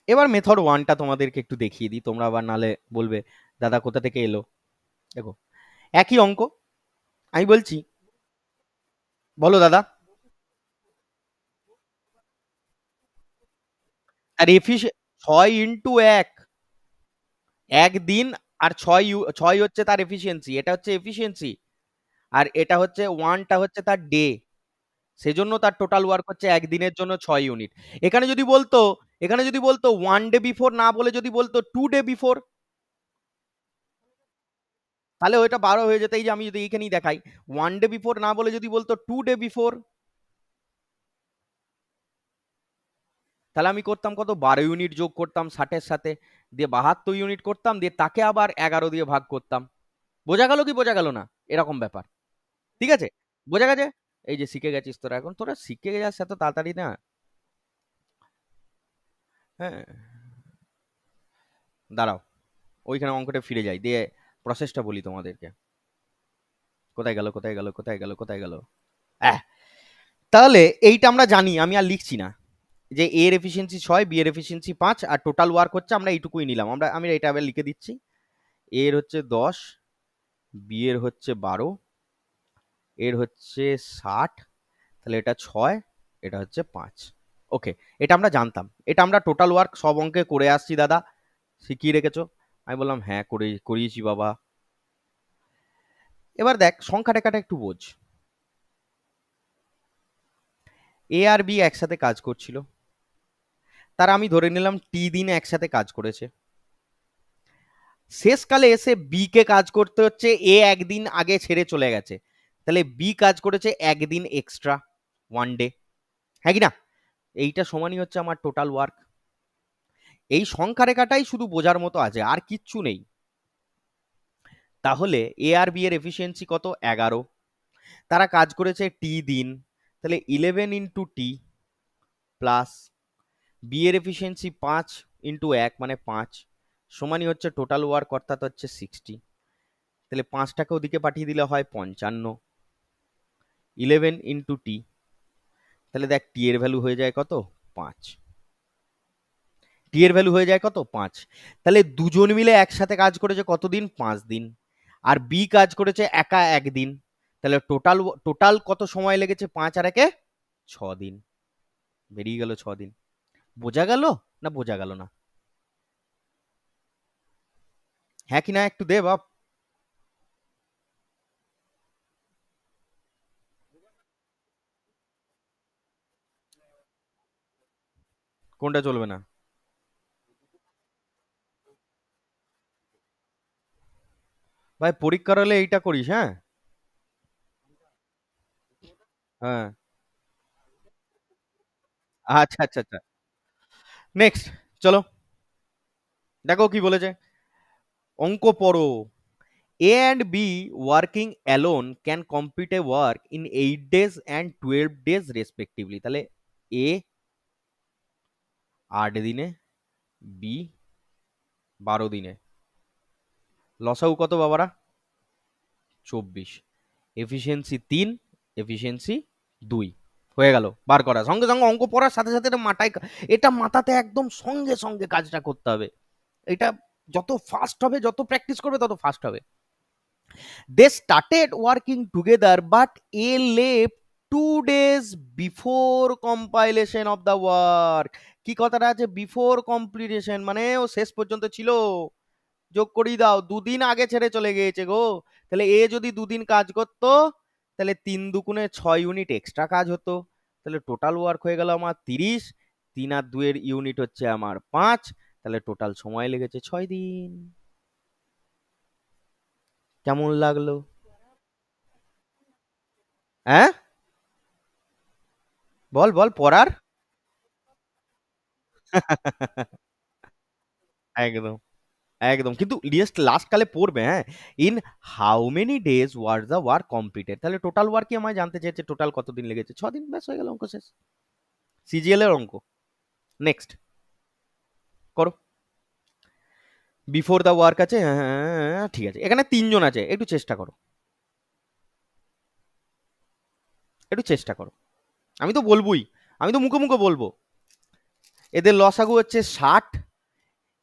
এবার মেথড ওয়ানটা তোমাদেরকে একটু দেখিয়ে দিই, তোমরা আবার নালে বলবে দাদা কোথা থেকে এলো। দেখো, একই অঙ্ক আমি বলছি, বলো দাদা। আর ছয় ইন্টু এক, একদিন, আর ছয় ছয় হচ্ছে তার এফিসিয়েন্সি, এটা হচ্ছে এফিসিয়েন্সি। আর এটা হচ্ছে ওয়ানটা হচ্ছে তার ডে, সেজন্য তার টোটাল ওয়ার্ক হচ্ছে একদিনের জন্য 6 ইউনিট। এখানে যদি বলতো, এখানে যদি বলতো 1 ডে বিফোর না বলে যদি বলতো 2 ডে বিফোর, তাহলে ওইটা 12 হয়ে যেত। এই যে আমি যদি এইখানেই দেখাই, 1 ডে বিফোর না বলে যদি বলতো 2 ডে বিফোর, তাহলে আমি করতাম কত, 12 ইউনিট যোগ করতাম 60-এর সাথে, দিয়ে 72 ইউনিট করতাম, দিয়ে তাকে আবার 11 দিয়ে ভাগ করতাম। বোঝা গেল কি বোঝা গেল না, এরকম ব্যাপার। ঠিক আছে, বোঝা গেছে। এই যে শিখে গেছিস তোরা, এখন তোরা শিখে যাস এত তাড়াতাড়ি না। হ্যাঁ, দাঁড়াও, ওইখানে অঙ্কটা ফিরে যাই, দিয়ে প্রসেসটা বলি তোমাদেরকে। কোথায় গেল কোথায় গেল কোথায় গেল কোথায় গেল। আহ, তাহলে এইটা আমরা জানি, আমি আর লিখছি না, যে এ এর এফিসিয়েন্সি 6, বি এর এফিসিয়েন্সি 5, আর টোটাল ওয়ার্ক হচ্ছে আমরা এইটুকুই নিলাম। আমি এটা আবার লিখে দিচ্ছি, এ এর হচ্ছে 10, বি এর হচ্ছে 12, এর হচ্ছে 60, তাহলে এটা 6, এটা হচ্ছে 5। ওকে, এটা আমরা জানতাম, এটা আমরা টোটাল ওয়ার্ক সব অঙ্কে করে আসছি দাদা, শিখিয়ে রেখেছো। আমি বললাম হ্যাঁ করিয়েছি বাবা। এবার দেখ সংখ্যা টেকাটা একটু বোঝ। এ আর বি একসাথে কাজ করছিল, তারা আমি ধরে নিলাম টি দিন একসাথে কাজ করেছে। শেষকালে এসে বি কে কাজ করতে হচ্ছে, এ একদিন আগে ছেড়ে চলে গেছে, তাহলে বি কাজ করেছে একদিন এক্সট্রা, 1 ডে, হ্যাঁ কি না? এইটা সমানই হচ্ছে আমার টোটাল ওয়ার্ক। এই সংখ্যা রেখাটাই শুধু বোঝার মতো আছে, আর কিচ্ছু নেই। তাহলে এ আর বি এর এফিসিয়েন্সি কত, 11, তারা কাজ করেছে টি দিন, তাহলে 11 × টি প্লাস বি এর এফিসিয়েন্সি 5 × 1 মানে 5, সমানই হচ্ছে টোটাল ওয়ার্ক অর্থাৎ হচ্ছে 60। তাহলে 5টাকে ওদিকে পাঠিয়ে দিলে হয় 55, 11 × টি, তাহলে দেখ টি এর ভ্যালু হয়ে যায় কত, 5। টি এর ভ্যালু হয়ে যায় কত, 5। তাহলে দুজন মিলে একসাথে কাজ করেছে কতদিন, 5 দিন। আর বি কাজ করেছে একা একদিন, তাহলে টোটাল টোটাল কত সময় লেগেছে, 5 আর 1 6 দিন, বেরিয়ে গেল 6 দিন। বোঝা গেল না বোঝা গেল না? হ্যাঁ কি না একটু দে বাপ। কোনটা চলবে না? ভাই পরীক্ষার হলে এইটা করিস, হ্যাঁ। হ্যাঁ, আচ্ছা আচ্ছা আচ্ছা, নেক্সট, চলো দেখো কি বলেছে, অঙ্ক পড়ো। A and B working alone can complete a work in 8 days and 12 days respectively. তাহলে A 8 দিনে, B 12 দিনে, লসাগু কত বাবারা, 24, এফিসিয়েন্সি 3, এফিসিয়েন্সি 2, হয়ে গেল বার করা। সঙ্গে সঙ্গে অঙ্ক পড়ার সাথে সাথে এটা মাথায়, এটা মাথাতে একদম সঙ্গে সঙ্গে কাজটা করতে হবে। এটা যত ফাস্ট হবে, যত প্র্যাকটিস করবে তত ফাস্ট হবে। They started working together, but A left 2 days before compilation of the work. কি কথাটা আছে, বিফোর কমপ্লিটেশন, মানে ও শেষ পর্যন্ত ছিল। যোগ করিয়ে দাও, 2 দিন আগে ছেড়ে চলে গিয়েছে গো। তাহলে এ যদি 2 দিন কাজ করতো, তাহলে 3 × 2 = 6 ইউনিট এক্সট্রা কাজ হতো। তাহলে টোটাল ওয়ার্ক হয়ে গেল আমার 30, 3 আর 2 ইউনিট হচ্ছে আমার 5, তাহলে টোটাল সময় লেগেছে 6 দিন। কেমন লাগলো? হ্যাঁ, বল বল পড়ার। একদম একদম, কিন্তু লিস্ট লাস্ট কালে পড়বে, হ্যাঁ। In how many days were the work completed, তাহলে টোটাল ওয়ার্ক কি আমায় জানতে চেয়েছে, টোটাল কতদিন লেগেছে, 6 দিন, ব্যাস হয়ে গেল অঙ্ক শেষ। সিজিএল এর অঙ্ক। নেক্সট করো। বিফোর দ্য ওয়ার্ক আছে, হ্যাঁ ঠিক আছে, এখানে 3 জন আছে, একটু চেষ্টা করো, একটু চেষ্টা করো। আমি তো বলবোই, আমি তো মুখে মুখে বলবো। এদের লসাগু হচ্ছে 60,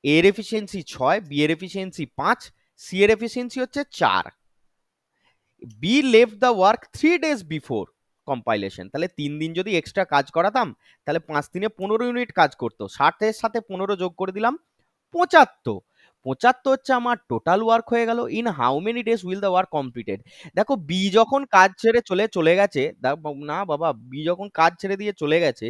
এর এফিসিয়েন্সি 6, বি এর এফিসিয়েন্সি 5, সি এর এফিসিয়েন্সি হচ্ছে 4। B left the work 3 days before compilation, তাহলে 3 দিন যদি এক্সট্রা কাজ করাতাম তাহলে 5 দিনে 15 ইউনিট কাজ করতো। 60-এর সাথে 15 যোগ করে দিলাম 75। 75 হচ্ছে আমার টোটাল ওয়ার্ক হয়ে গেল। In how many days will the work completed? দেখো বি যখন কাজ ছেড়ে চলে গেছে, না বাবা, বি যখন কাজ ছেড়ে দিয়ে চলে গেছে,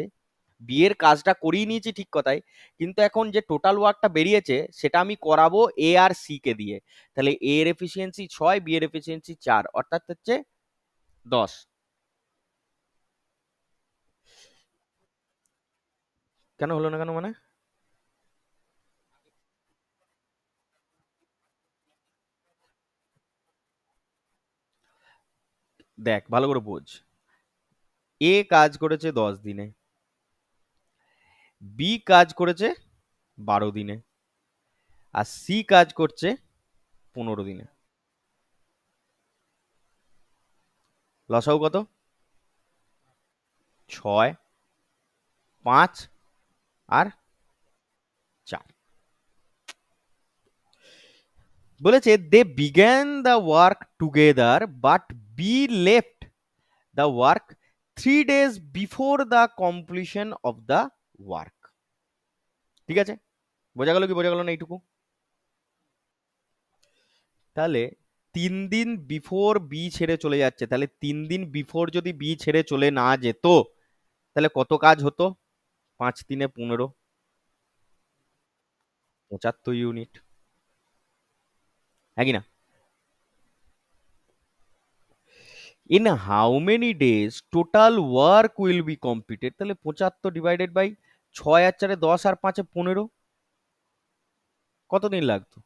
বি এর কাজটা করিয়ে নিয়েছি ঠিক কথাই, কিন্তু এখন যে টোটাল ওয়ার্কটা বেরিয়েছে সেটা আমি করাবো এ আর সি কে দিয়ে। তাহলে এ এর এফিসিয়েন্সি 6, বি এর এফিসিয়েন্সি 4, অর্থাৎ হচ্ছে 10। কেন হলো না কেন মানে? দেখ ভালো করে বোঝ, এ কাজ করেছে 10 দিনে, বি কাজ করেছে 12 দিনে, আর সি কাজ করছে 15 দিনে। লসাগু কত? 6, 5 আর 4। বলেছে they began the work together but B left the work 3 days before the completion of the work. ঠিক আছে, বোঝা গেল কি বোঝা গেল না এইটুকু? তাহলে 3 দিন বিফোর বি ছেড়ে চলে যাচ্ছে, তাহলে 3 দিন বিফোর যদি বি ছেড়ে চলে না যেত তাহলে কত কাজ হতো? 5 3 15, 75 ইউনিট। হ্যাঁ কি না? In how many days total work will be completed? তাহলে 75 ডিভাইডেড বাই 6 আর 4 10 আর 5 15, কতদিন লাগতো?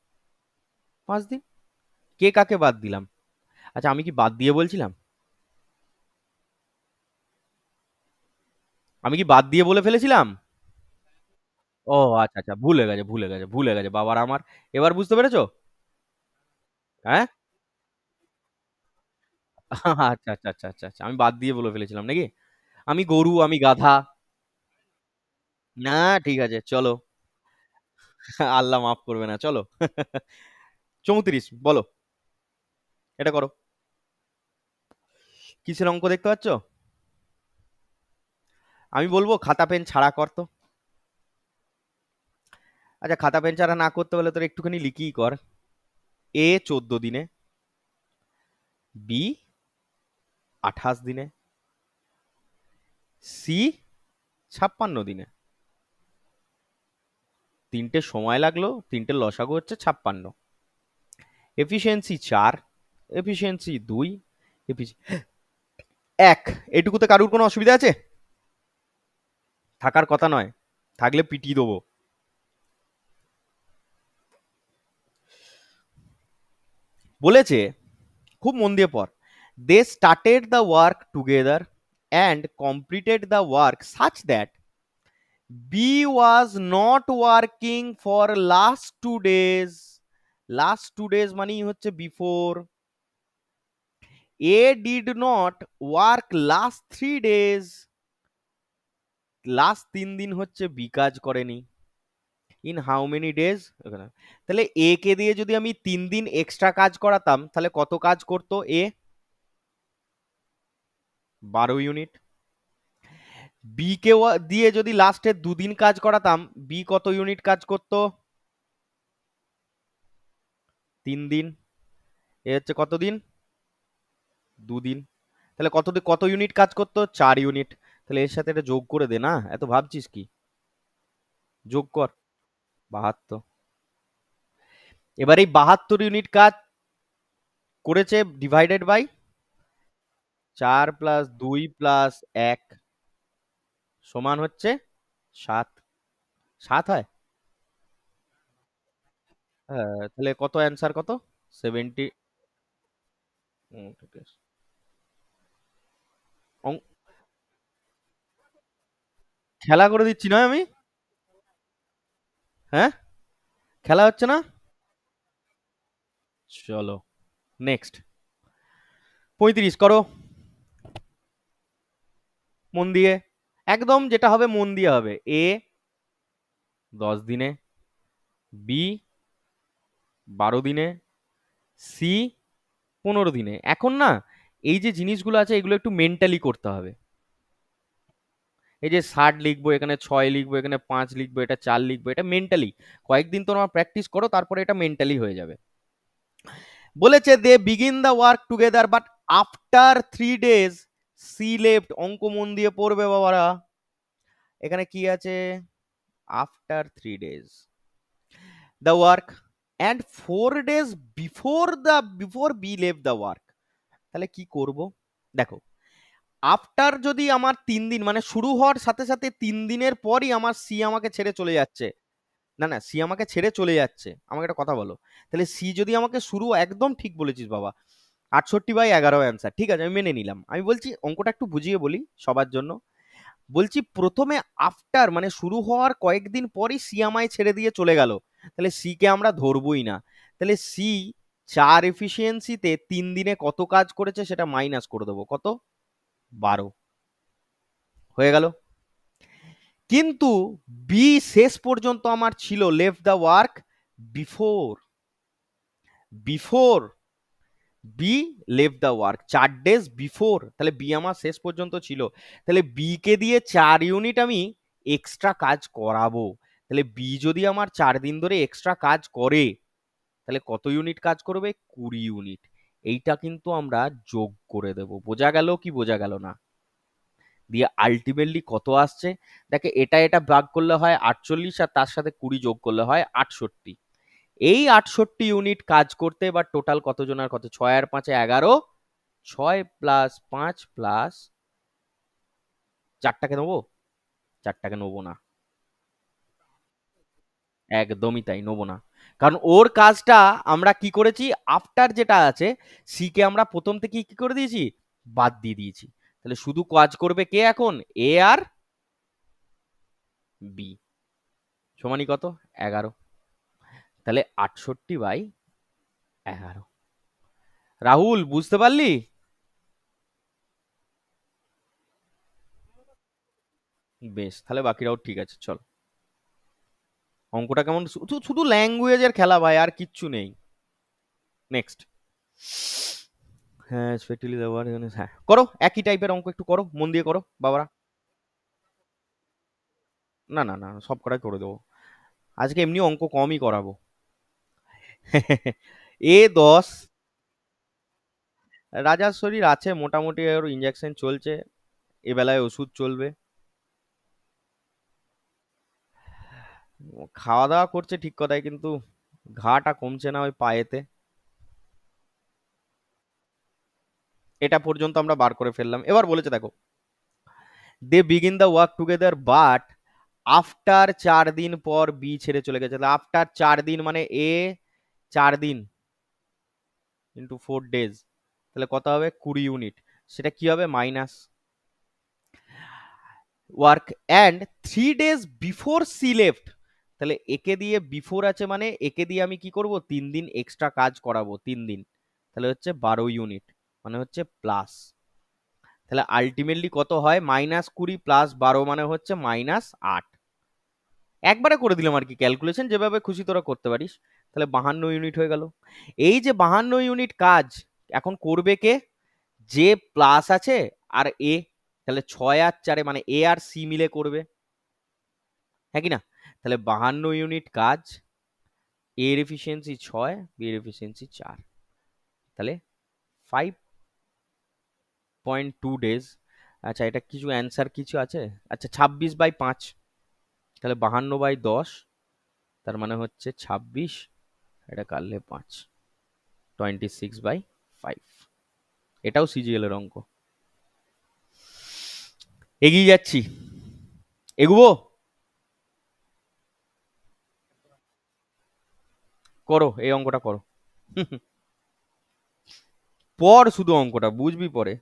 5 দিন। কে কাকে বাদ দিলাম? আচ্ছা আমি কি বাদ দিয়ে বলছিলাম? আমি কি বাদ দিয়ে বলে ফেলেছিলাম? ও আচ্ছা আচ্ছা, ভুলে গেছে ভুলে গেছে ভুলে গেছে বাবার আমার। এবার বুঝতে পেরেছো? হ্যাঁ। আচ্ছা আচ্ছা আচ্ছা আচ্ছা আচ্ছা, আমি বাদ দিয়ে বলে ফেলেছিলাম নাকি? আমি গরু, আমি গাধা। না, ঠিক আছে চলো। আল্লাহ মাফ করবে না, চলো। 34 বলো, এটা করো। কিসের অঙ্ক দেখতে পাচ্ছ? আমি বলবো খাতা পেন ছাড়া কর তো। আচ্ছা খাতা পেন ছাড়া না করতে হলে তোর একটুখানি লিখিই কর। এ 14 দিনে, বি 28 দিনে, সি 56 দিনে। তিনটে সময় লাগলো, তিনটে লসাগু হচ্ছে 56। এফিসিয়েন্সি 4, এফিসিয়েন্সি 2, এক। এটুকুতে কারুর কোনো অসুবিধা আছে? থাকার কথা নয়, থাকলে পিটিয়ে দেবো। বলেছে, খুব মন দিয়ে পড়, they started the work together and completed the work such that B was not working for last 2 days। Last 2 days মানেই হচ্ছে before. A did not work last 3 days। Last 3 দিন হচ্ছে বি কাজ করেনি। In how many days? তাহলে A কে দিয়ে যদি আমি 3 দিন এক্সট্রা কাজ করাতাম তাহলে কত কাজ করতো এ? 12 ইউনিট। বি কে দিয়ে যদি লাস্টে 2 দিন কাজ করাতাম, বি কত ইউনিট কাজ করতো? 3 দিন। এ হচ্ছে কতদিন? 2 দিন। তাহলে কত ইউনিট কাজ করতো? 4 ইউনিট। তাহলে এর সাথে এটা যোগ করে দে না, এত ভাবছিস কি? যোগ কর। 72। এবার এই 72 ইউনিট কাজ করেছে ডিভাইডেড বাই 4 + 2 + 1 সমান হচ্ছে 7। 7 হয়? হ্যাঁ, তাহলে কত অ্যান্সার কত? 70। খেলা করে দিচ্ছি না আমি? হ্যাঁ, খেলা হচ্ছে না? চলো নেক্সট। 35 করো মন দিয়ে, একদম যেটা হবে মন দিয়ে হবে। এ 10 দিনে, বি 12 দিনে, সি 15 দিনে। এখন না এই যে জিনিসগুলো আছে এগুলো একটু মেন্টালি করতে হবে। এই যে 60 লিখবো, এখানে 6 লিখবো, এখানে 5 লিখবো, এটা 4 লিখবো, এটা মেন্টালি কয়েকদিন তোমার প্র্যাকটিস করো, তারপরে এটা মেন্টালি হয়ে যাবে। বলেছে they begin the work together but after 3 days C left. অঙ্ক মন দিয়ে পড়বে বাবারা। এখানে কি আছে? After 3 days the work and 4 days before B left the work. তাহলে কি করব? দেখো, আফটার যদি আমার 3 দিন মানে শুরু হওয়ার সাথে সাথে 3 দিনের পরই আমার সি আমাকে ছেড়ে চলে যাচ্ছে। না না, সি আমাকে ছেড়ে চলে যাচ্ছে, আমাকে একটা কথা বলো। তাহলে সি যদি আমাকে শুরু, একদম ঠিক বলেছিস বাবা, 68/11 অ্যান্সার। ঠিক আছে, আমি মেনে নিলাম। আমি বলছি অঙ্কটা একটু বুঝিয়ে বলি সবার জন্য। বলছি প্রথমে আফটার মানে শুরু হওয়ার কয়েকদিন পরই সি আমায় ছেড়ে দিয়ে চলে গেল, তাহলে সি কে আমরা ধরবই না। তাহলে সি 4 এফিসিয়েন্সিতে 3 দিনে কত কাজ করেছে সেটা মাইনাস করে দেবো, কত? 12 হয়ে গেল। কিন্তু বি শেষ পর্যন্ত আমার ছিল left the work before before B left the work 4 days before. তাহলে বি আমার শেষ পর্যন্ত ছিল, তাহলে বি কে দিয়ে 4 ইউনিট আমি এক্সট্রা কাজ করাবো। তাহলে বি যদি আমার 4 দিন ধরে এক্সট্রা কাজ করে, তাহলে কত ইউনিট কাজ করবে? 20 ইউনিট। এইটা কিন্তু আমরা যোগ করে দেব। বোঝা গেল কি বোঝা গেল না? দিয়ে আলটিমেটলি কত আসছে দেখে, এটা এটা ভাগ করলে হয় 48 আর তার সাথে 20 যোগ করলে হয় 68। এই 68 ইউনিট কাজ করতে এবার টোটাল কতজন আর কত? 6 আর 5 11, 6 প্লাস 5 প্লাস 4টাকে নেবো? 4টাকে নেবো না, একদমই তাই, নেবো না। কারণ ওর কাজটা আমরা কি করেছি, আফটার যেটা আছে সি কে আমরা প্রথম থেকে কি করে দিয়েছি, বাদ দিয়ে দিয়েছি। তাহলে শুধু কাজ করবে কে এখন? এ আর বি। সমানই কত? 11। তাহলে 68/11। রাহুল বুঝতে পারলি? বেশ, তাহলে বাকিরাও ঠিক আছে, চল। অঙ্কটা কেমন? শুধু শুধু ল্যাঙ্গুয়েজের খেলা ভাই, আর কিচ্ছু নেই। নেক্সট। হ্যাঁ স্পেশালি ব্যবহার, হ্যাঁ করো, একই টাইপের অঙ্ক একটু করো, মন দিয়ে করো বাবারা। না না না, সব কটাই করে দেবো। আজকে এমনি অঙ্ক কমই করাবো। এ 10। রাজার শরীর আছে মোটামুটি, ওর ইঞ্জেকশন চলছে, এ বেলায় ওষুধ চলবে। খাওয়া দাওয়া করছে ঠিক কথাই, কিন্তু ঘাটা কমছে না ওই পায়েতে। এটা পর্যন্ত আমরা বার করে ফেললাম। এবার বলেছে দেখো, they begin the work together but after 4 দিন পর বি ছেড়ে চলে গেছে। আফটার 4 দিন মানে এ 4 দিন ইন্টু 4 days, তাহলে কত হবে? 20 ইউনিট। সেটা কি হবে? Minus work and 3 days before C left. তাহলে একে দিয়ে বিফোর আছে মানে একে দিয়ে আমি কি করব? 3 দিন এক্সট্রা কাজ করাবো, 3 দিন। তাহলে হচ্ছে 12 ইউনিট, মানে হচ্ছে প্লাস। তাহলে আলটিমেটলি কত হয়? -20 প্লাস 12 মানে হচ্ছে -8। একবারে করে দিলাম আর কি, ক্যালকুলেশন যেভাবে খুশি তোরা করতে পারিস। তাহলে 52 ইউনিট হয়ে গেল। এই যে 52 ইউনিট কাজ এখন করবে কে? যে প্লাস আছে আর এ। তাহলে 6 আর 4 মানে এ আর সি মিলে করবে, হ্যাঁ কি না? তাহলে 52 ইউনিট কাজ, এর এফিসিয়েন্সি 6, বি এর এফিসিয়েন্সি 4। তাহলে 5.2 ডেজ। আচ্ছা এটা কিছু অ্যান্সার কিছু আছে? আচ্ছা 26/5, তাহলে 52/10, তার মানে হচ্ছে 26, এটা কাটলে 5, 26/5। এটাও সিজিএল এর অঙ্ক। এগিয়ে যাচ্ছি, এগুবো। করো এই অঙ্কটা করো। পর শুধু অঙ্কটা বুঝবি পরে,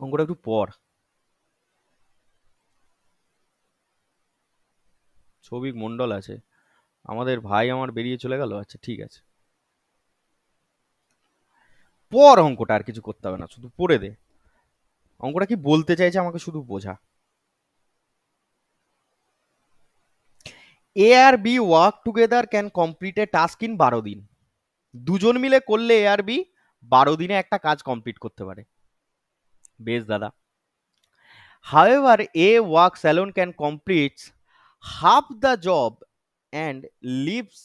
অঙ্কটা একটু পর। সৌভিক মন্ডল আছে, আমাদের ভাই আমার বেরিয়ে চলে গেল। আচ্ছা ঠিক আছে, পর অঙ্কটা, আর কিছু করতে হবে না, শুধু পড়ে দে। অঙ্কটা কি বলতে চাইছে আমাকে শুধু বোঝা। এ আর B work together can complete a task in 12 দিন। দুজন মিলে করলে এ আর বি 12 দিনে একটা কাজ কমপ্লিট করতে পারে। বেশ দাদা। However A works alone can complete half the job and leaves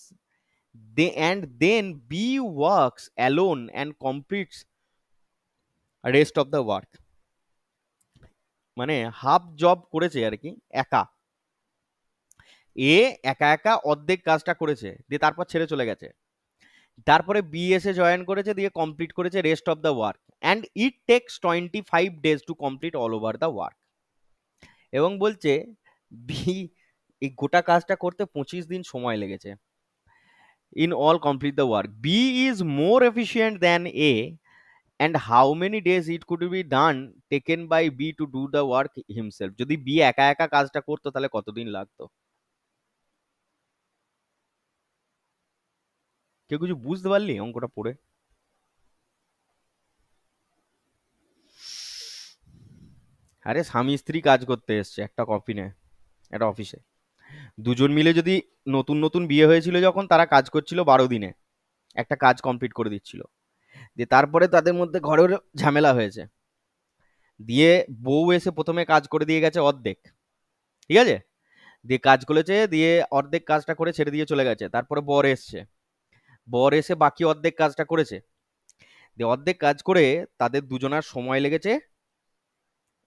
then B works alone and completes rest of the work. মানে হাফ জব করেছে আর কি একা, এ একা একা অর্ধেক কাজটা করেছে, দিয়ে তারপর ছেড়ে চলে গেছে। তারপরে বি এসে জয়েন করেছে, দিয়ে কমপ্লিট করেছে rest of the work, and it takes 25 days to complete all over the work. এবং বলছে বি এই গোটা কাজটা করতে 25 দিন সময় লেগেছে। In all complete the work, B is more efficient than A, and how many days it could be done taken by B to do the work himself? যদি বি একা একা কাজটা করতো তাহলে কতদিন লাগতো? কেউ কিছু বুঝতে পারলি অঙ্কটা পড়ে? আরে স্বামী স্ত্রী কাজ করতে এসছে একটা কফি নেয় একটা অফিসে, দুজন মিলে যদি নতুন নতুন বিয়ে হয়েছিল যখন তারা কাজ করছিল 12 দিনে একটা কাজ কমপ্লিট করে দিচ্ছিল, দিয়ে তারপরে তাদের মধ্যে ঘরের ঝামেলা হয়েছে, দিয়ে বউ এসে প্রথমে কাজ করে দিয়ে গেছে অর্ধেক, ঠিক আছে, দিয়ে কাজ করেছে, দিয়ে অর্ধেক কাজটা করে ছেড়ে দিয়ে চলে গেছে। তারপরে বর এসছে, বর এসে বাকি অর্ধেক কাজটা করেছে, দিয়ে অর্ধেক কাজ করে তাদের দুজনার সময় লেগেছে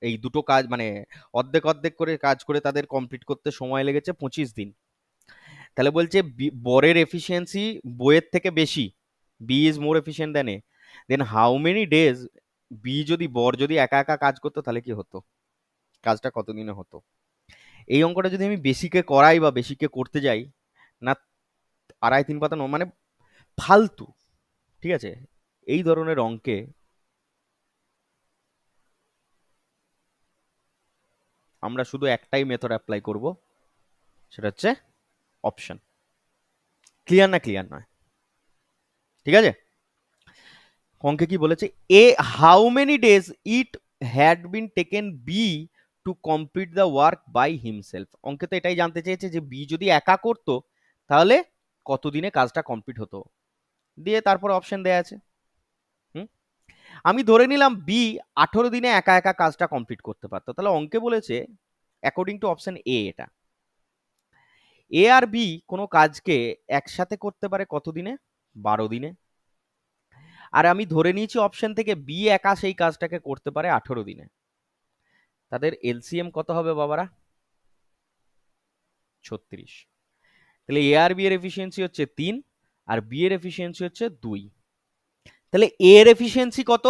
এই দুটো কাজ মানে অর্ধেক অর্ধেক করে কাজ করে তাদের কমপ্লিট করতে সময় লেগেছে 25 দিন। তাহলে বলছে বরের এফিসিয়েন্সি বইয়ের থেকে বেশি, B is more efficient then A, then how many days B যদি বর যদি একা একা কাজ করতো তাহলে কি হতো, কাজটা কতদিনে হতো? এই অঙ্কটা যদি আমি বেসিকে করাই বা বেসিকে করতে যাই না, 2.5-3 পাতা মানে ফালতু, ঠিক আছে। এই ধরনের অঙ্কে আমরা শুধু একটাই মেথড অ্যাপ্লাই করব, সেটা হচ্ছে অপশন। ক্লিয়ার না ক্লিয়ার নয়? ঠিক আছে। অঙ্কে কি বলেছে, A how many days it had been taken B to complete the work by himself. অঙ্কে তো এটাই জানতে চেয়েছে যে বি যদি একা করতো তাহলে কতদিনে কাজটা কমপ্লিট হতো, দিয়ে তারপর অপশন দেয়া আছে। হুম, আমি ধরে নিলাম বি 18 দিনে একা একা কাজটা কমপ্লিট করতে পারতো, তাহলে অঙ্কে বলেছে অ্যাকর্ডিং টু অপশন এ এটা এ আর বি কোনো কাজকে একসাথে করতে পারে কত দিনে? 12 দিনে। আর আমি ধরে নিয়েছি অপশন থেকে বি একা সেই কাজটাকে করতে পারে 18 দিনে। তাদের এলসিএম কত হবে বাবারা? 36। তাহলে এ আর বি এর এফিসিয়েন্সি হচ্ছে 3 আর বি এর এফিসিয়েন্সি হচ্ছে 2। তাহলে এ এর এফিসিয়েন্সি কত?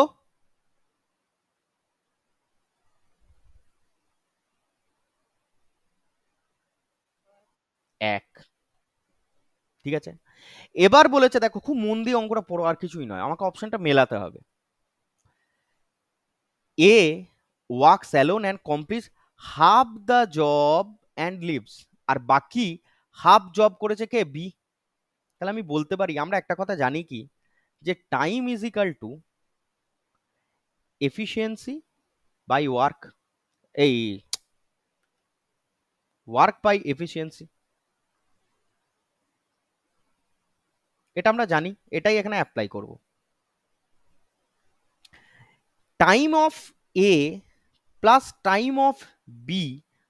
1। ঠিক আছে, এবার বলেছে দেখো খুব মন দিয়ে অঙ্কটা পড়ো, আর কিছুই নয়, আমাকে অপশনটা মেলাতে হবে। A works alone and complete half the job and leaves, আর বাকি হাফ জব করেছে কে? বি। তাহলে আমি বলতে পারি, আমরা একটা কথা জানি কি, যে time is equal to efficiency by work, এই ওয়ার্ক বাই এফিসিয়েন্সি। এটা আমরা জানি, এটাই এখানে অ্যাপ্লাই করব। Time of A plus time of B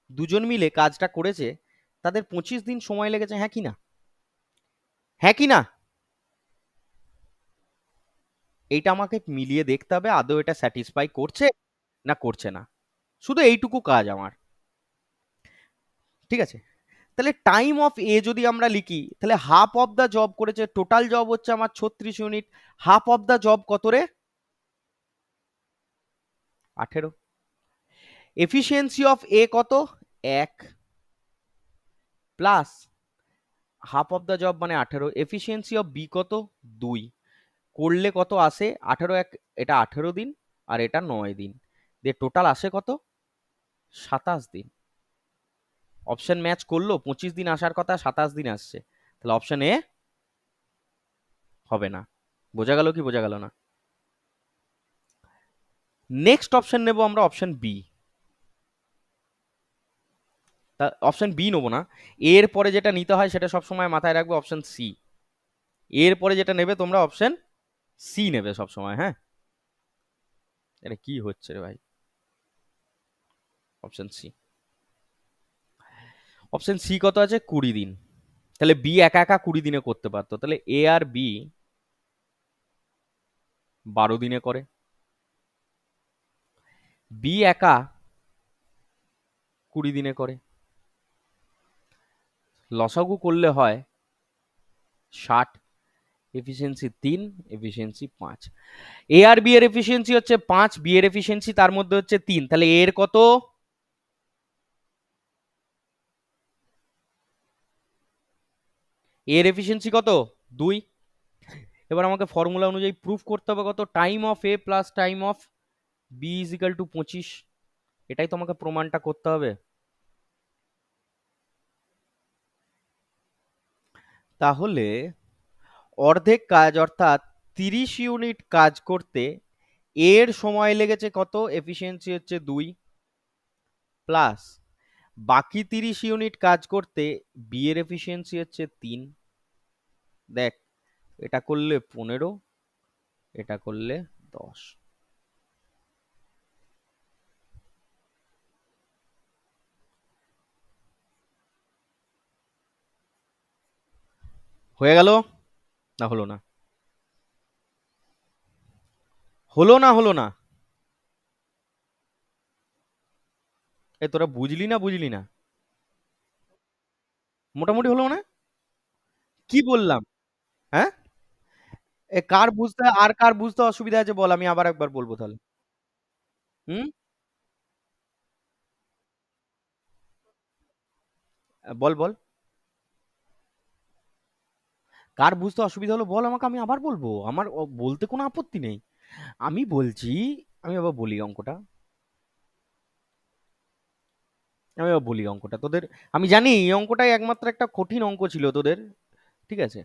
দুজন মিলে কাজটা করেছে, তাদের 25 দিন সময় লেগেছে, হ্যাঁ কি না? হ্যাঁ কি না? এইটা আমাকে মিলিয়ে দেখতে হবে আদৌ এটা স্যাটিসফাই করছে না করছে না, শুধু এইটুকু কাজ আমার। ঠিক আছে, তাহলে টাইম অফ এ যদি আমরা লিখি তাহলে হাফ অফ দ্য জব করেছে, টোটাল জব হচ্ছে আমার 36 unit, half of the job কত রে? 18। এফিসিয়েন্সি অফ এ কত? 1 plus half of the job মানে 18, এফিসিয়েন্সি অফ বি কত? 2। করলে কত আসে? 18 এটা 18 দিন আর এটা 9 দিন, দিয়ে টোটাল আসে কত? 27 দিন। অপশন ম্যাচ করলো, 25 দিন আসার কথা 27 দিন আসছে, তাহলে অপশন এ হবে না। বোঝা গেল কি বোঝা গেল না? নেক্সট অপশন নেব আমরা, অপশন বি। তা অপশন বি নেবো না, এর পরে যেটা নিতে হয় সেটা সবসময় মাথায় রাখবে, অপশন সি। এর পরে যেটা নেবে তোমরা অপশন সি নেবে সবসময়, হ্যাঁ। এটা কি হচ্ছে রে ভাই, অপশন সি। অপশন সি কত আছে, 20 দিন। তাহলে বি একা একা 20 দিনে করতে পারতো, তাহলে এ আর বি 12 দিনে করে। বি একা 20 দিনে করে। লসাগু করলে হয় 60, এফিসিয়েন্সি 3, এফিসিয়েন্সি 5। এ আর বি এর এফিসিয়েন্সি হচ্ছে 5, বি এর এফিসিয়েন্সি তার মধ্যে হচ্ছে 3, তাহলে এর কত, এর এফিসিয়েন্সি কত, 2। এবার আমাকে ফর্মুলা অনুযায়ী প্রুফ করতে হবে কত, time of A plus time of B is equal to 25। এটাই তোমাকে প্রমাণটা করতে হবে। তাহলে অর্ধেক কাজ অর্থাৎ 30 ইউনিট কাজ করতে এর সময় লেগেছে কত, এফিসিয়েন্সি হচ্ছে 2, প্লাস বাকি 30 ইউনিট কাজ করতে বি এর এফিসিয়েন্সি হচ্ছে 3। দেখ, এটা করলে 15, এটা করলে 10। হয়ে গেল না হলো না, হলো না হলো না। এ তোরা বুঝলি না বুঝলি না, মোটামুটি হলো না। কি বললাম, হ্যাঁ। এ কার বুঝতে আর কার বুঝতে অসুবিধা আছে বল, আমি আবার একবার বলবো তাহলে। হুম, বল বল। কার বুঝতে অসুবিধা হলো বল আমাকে, আমি আবার বলবো, আমার বলতে কোনো আপত্তি নেই। আমি বলছি, আমি আবার বলি অঙ্কটা, আমি আবার বলি অঙ্কটা তোদের। আমি জানি এই অঙ্কটাই একমাত্র একটা কঠিন অঙ্ক ছিল তোদের, ঠিক আছে।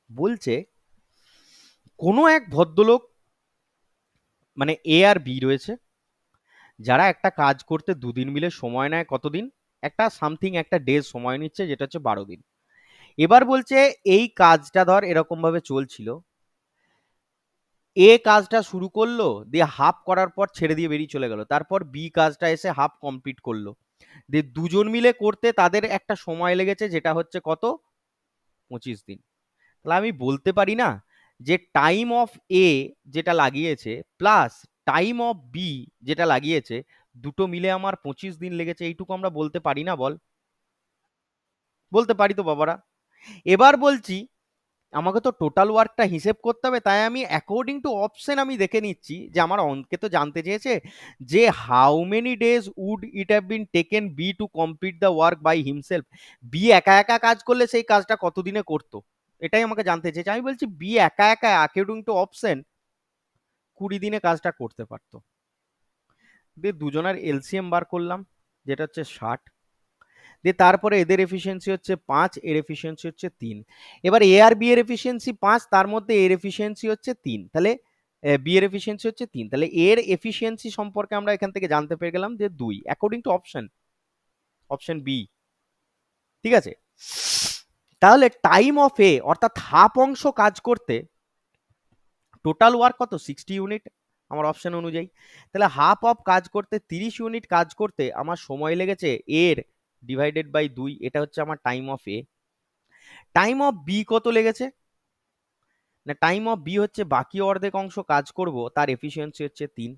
বলছে কোনো এক ভদ্রলোক, মানে এ আর বি রয়েছে, যারা একটা কাজ করতে দুদিন মিলে সময় নেয় কতদিন, একটা সামথিং একটা ডেজ সময় নিচ্ছে, যেটা হচ্ছে 12 দিন। এবার বলছে এই কাজটা ধর এরকম ভাবে চলছিল, এ কাজটা শুরু করলো, দিয়ে হাফ করার পর ছেড়ে দিয়ে বেরিয়ে চলে গেল, তারপর বি কাজটা এসে হাফ কমপ্লিট করলো, দিয়ে দুজন মিলে করতে তাদের একটা সময় লেগেছে যেটা হচ্ছে কত, 25 দিন। তাহলে আমি বলতে পারি না যে টাইম অফ এ যেটা লাগিয়েছে প্লাস টাইম অফ বি যেটা লাগিয়েছে, দুটো মিলে আমার 25 দিন লেগেছে, এইটুকু আমরা বলতে পারি না বল। বলতে পারি তো বাবারা। এবার বলছি আমাকে তো টোটাল ওয়ার্কটা হিসেব করতে হবে, তাই আমি অ্যাকর্ডিং টু অপশন আমি দেখে নিচ্ছি, যে আমার অঙ্কে তো জানতে চেয়েছে যে how many days would it have been taken B to complete the work by himself. B একা একা কাজ করলে সেই কাজটা কতদিনে করতো, এটাই আমাকে জানতে চেয়েছে। আমি বলছি বি একা একা অ্যাকর্ডিং টু অপশন 20 দিনে কাজটা করতে পারতো। দিয়ে দুজনের এলসিএম বার করলাম, যেটা হচ্ছে 60। দিয়ে তারপরে এদের এফিসিয়েন্সি হচ্ছে 5, এর এফিসিয়েন্সি হচ্ছে 3। এবার এ আর বি এর এফিসিয়েন্সি 5, তার মধ্যে এর এফিসিয়েন্সি হচ্ছে 3, তাহলে বি এর এফিসিয়েন্সি হচ্ছে 3, তাহলে এর এফিসিয়েন্সি সম্পর্কে আমরা এখান থেকে জানতে পেরে গেলাম যে 2, according to option, option B. ঠিক আছে। তাহলে টাইম অফ এ অর্থাৎ হাফ অংশ কাজ করতে টোটাল ওয়ার্ক কত, 60 ইউনিট আমার অপশন অনুযায়ী। তাহলে হাফ অফ কাজ করতে 30 ইউনিট কাজ করতে আমার সময় লেগেছে এর ডিভাইডেড বাই 2, এটা হচ্ছে আমার time of A. Time of B কত লেগেছে, না টাইম অফ বি হচ্ছে বাকি অর্ধেক অংশ কাজ করব, তার এফিসিয়েন্সি হচ্ছে 3।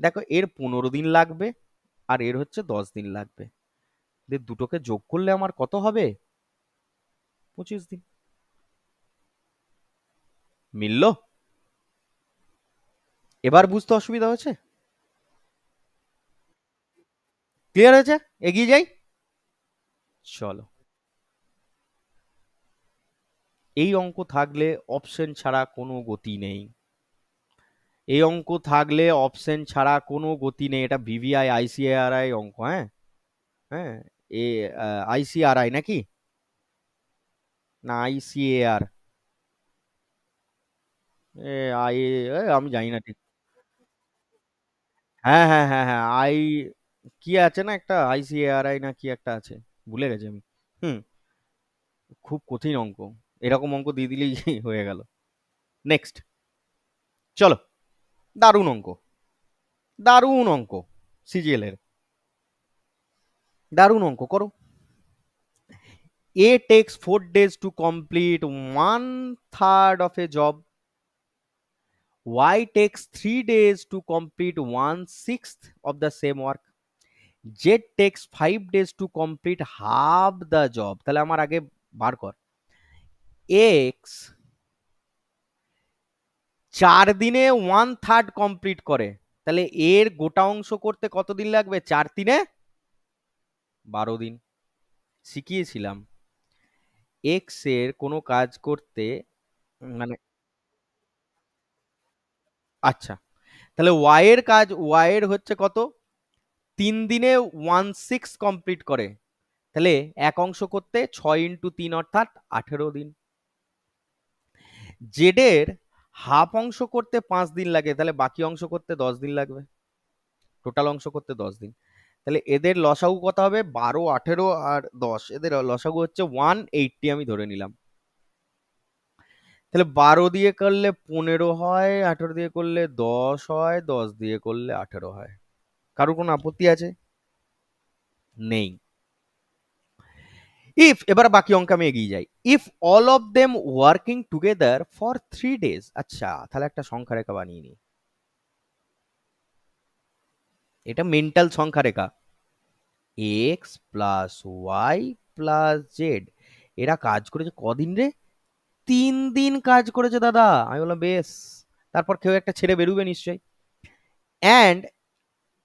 দেখো এর 15 দিন লাগবে, আর এর হচ্ছে 10 দিন লাগবে, দিয়ে দুটোকে যোগ করলে আমার কত হবে, 25 দিন। মিললো? এবার বুঝতে অসুবিধা হচ্ছে? ক্লিয়ার হয়েছে? এগিয়ে যাই, চলো। এই অঙ্ক থাকলে অপশন ছাড়া কোনো গতি নেই, এই অঙ্ক থাকলে অপশন ছাড়া কোনো গতি নেই। এটা ভিভিআই আইসিএআরআই অঙ্ক, হ্যাঁ। হ্যাঁ, এ আইসিআরআই নাকি, না আইসিএআর, এ আই, আমি জানি না ঠিক। হ্যাঁ হ্যাঁ হ্যাঁ হ্যাঁ, আই, কি আছে না একটা ICARI না কি একটা আছে, ভুলে গেছি আমি। হুম। খুব কঠিন অঙ্ক, এরকম অঙ্ক দিয়ে দিলেই হয়ে গেল। নেক্সট, চলো, দারুণ অঙ্ক, দারুণ অঙ্ক, সিজিএল এর দারুণ অঙ্ক করো। A takes 4 days to complete 1/3 of a job. Y takes 3 days to complete 1/6 of the same work. Z takes 5 days to complete half the job. তাহলে আমার আগে বার কর। X 4 দিনে 1/3 কমপ্লিট করে, তাহলে এর গোটা অংশ করতে কতদিন লাগবে? 4 × 3 = 12 দিন। শিখিয়েছিলাম এক্স এর কোনো কাজ করতে, মানে আচ্ছা, তাহলে ওয়াই এর কাজ, ওয়াই এর হচ্ছে কত? 3 দিনে 1/6 কমপ্লিট করে, তাহলে এক অংশ করতে 6 × 3 অর্থাৎ 18 দিন। জেড এর হাফ অংশ করতে 5 দিন লাগে, তাহলে বাকি অংশ করতে 10 দিন লাগবে, টোটাল অংশ করতে 10 দিন। তাহলে এদের লসাগু কত হবে? 12, 18 আর 10, এদের লসাগু হচ্ছে 180 আমি ধরে নিলাম। তাহলে 12 দিয়ে করলে 15 হয়, 18 দিয়ে করলে 10 হয়, 10 দিয়ে করলে 18 হয়। কারোর কোনো আপত্তি আছে? নেই। ইফ, এবার বাকি অঙ্ক আমি এগিয়ে যাই। If all of them working together for 3 days, আচ্ছা তাহলে একটা সংখ্যা রেখা বানিয়ে নি, এটা মেন্টাল সংখ্যা রেখা। X plus Y plus Z, এরা কাজ করেছে কদিন রে? 3 দিন কাজ করেছে দাদা। আমি বললাম বেশ, তারপর কেউ একটা ছেড়ে বেরোবে নিশ্চয়ই। And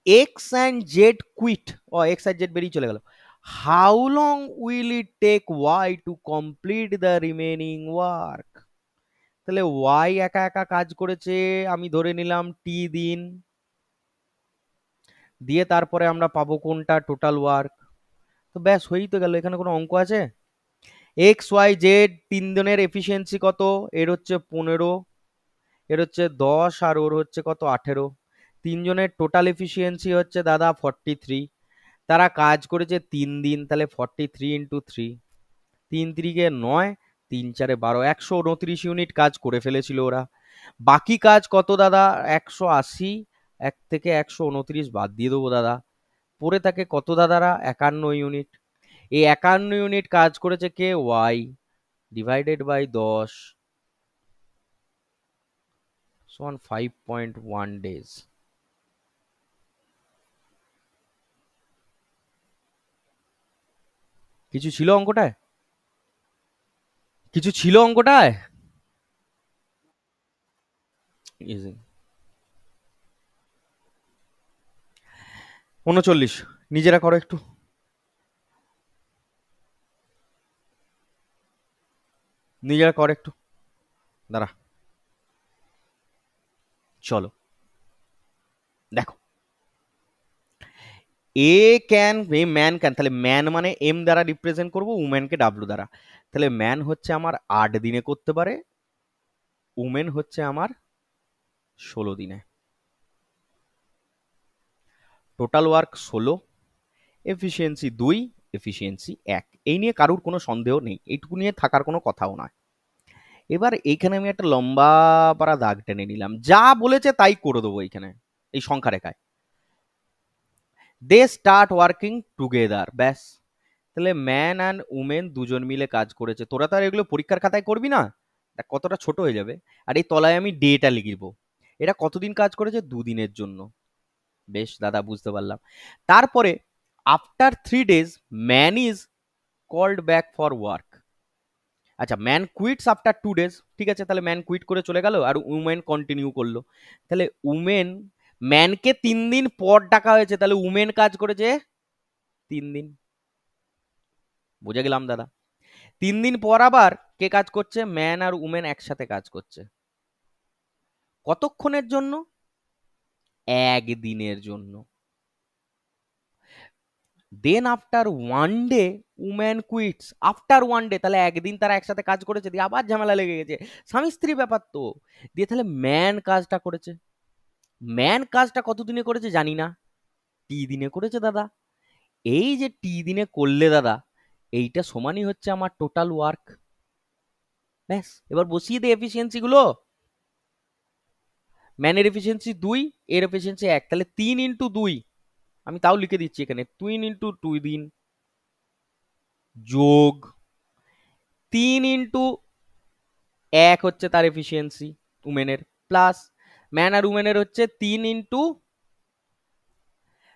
X and Z quit, ও এক্স আর জেড বেরিয়ে চলে গেল। How long will it take Y to complete the remaining work? তাহলে ওয়াই একা একা কাজ করেছে, আমি ধরে নিলাম দিন, দিয়ে তারপরে আমরা পাবো কোনটা? Total work. তো ব্যাস হয়েই তো গেল, এখানে কোনো অঙ্ক আছে? এক্স ওয়াই জেড 3 জনের এফিসিয়েন্সি কত? এর হচ্ছে 15, এর হচ্ছে 10, আর ওর হচ্ছে কত? 18। 3 জনের টোটাল এফিসিয়েন্সি হচ্ছে দাদা 43। তারা কাজ করেছে 3 দিন, তাহলে 43 × 3, 3 × 3 = 9, 3 × 4 = 12, 129 ইউনিট কাজ করে ফেলেছিল ওরা। বাকি কাজ কত দাদা? 180, 1 থেকে 129 বাদ দিয়ে দেবো দাদা, পড়ে থাকে কত দাদারা? 51 ইউনিট। এই 51 ইউনিট কাজ করেছে কে? ওয়াই, /10 সমান 5.1 ডেজ। কিছু ছিল অঙ্কটায়? কিছু ছিল অঙ্কটায়? ইজি। 39, নিজেরা করো একটু, নিজেরা করো একটু, দাঁড়া, চলো দেখো। এ ক্যান, এ ম্যান ক্যান, তাহলে ম্যান মানে এম দ্বারা রিপ্রেজেন্ট করবো, উম্যানকে ডাব্লু দ্বারা। তাহলে ম্যান হচ্ছে আমার 8 দিনে করতে পারে, উমেন হচ্ছে আমার 16 দিনে। টোটাল ওয়ার্ক 16, এফিসিয়েন্সি 2, এফিসিয়েন্সি 1, এই নিয়ে কারুর কোনো সন্দেহ নেই, এইটুকু নিয়ে থাকার কোনো কথাও নয়। এবার এইখানে আমি একটা লম্বা পারা দাগ টেনে নিলাম, যা বলেছে তাই করে দেবো এইখানে, এই সংখ্যা রেখায়। দে স্টার্ট ওয়ার্কিং টুগেদার, ব্যাস। তাহলে ম্যান অ্যান্ড উমেন 2জন মিলে কাজ করেছে। তোরা তো আর এগুলো পরীক্ষার খাতায় করবি না, দেখ কতটা ছোট হয়ে যাবে। আর এই তলায় আমি ডেটা লিখব, এরা কতদিন কাজ করেছে? 2 দিনের জন্য। বেশ দাদা, বুঝতে পারলাম। তারপরে after 3 days man is called back for work. আচ্ছা, ম্যান কুইটস আফটার 2 days, ঠিক আছে, তাহলে ম্যান কুইট করে চলে গেল আর উমেন কন্টিনিউ করলো। তাহলে উমেন, ম্যানকে 3 দিন পর ডাকা হয়েছে, তাহলে উমেন কাজ করেছে 3 দিন। বুঝে গেলাম দাদা। 3 দিন পর আবার কে কাজ করছে? ম্যান আর উমেন একসাথে কাজ করছে। কতক্ষণের জন্য? 1 দিনের জন্য। Then after 1 day woman quits, after 1 day, তাহলে একদিন তারা একসাথে কাজ করেছে, দিয়ে আবার ঝামেলা লেগে গেছে, স্বামী স্ত্রী ব্যাপার তো। দিয়ে তাহলে ম্যান কাজটা করেছে, ম্যান কাজটা কতদিনে করেছে জানি না, টি দিনে করেছে দাদা। এই যে টি দিনে করলে দাদা, এইটা সমানই হচ্ছে আমার টোটাল ওয়ার্ক। ব্যাস, এবার বসিয়ে দে এফিসিয়েন্সি গুলো। ম্যানের এফিসিয়েন্সি 2, এর এফিসিয়েন্সি 1, তাহলে 3 ইন্টু 2, আমি তাও লিখে দিচ্ছি এখানে 3 ইন্টু 2 দিন, যোগ 3 ইন্টু 1 হচ্ছে তার এফিসিয়েন্সি উমেনের, প্লাস ম্যান আর উমেনের হচ্ছে 3 ইন্টু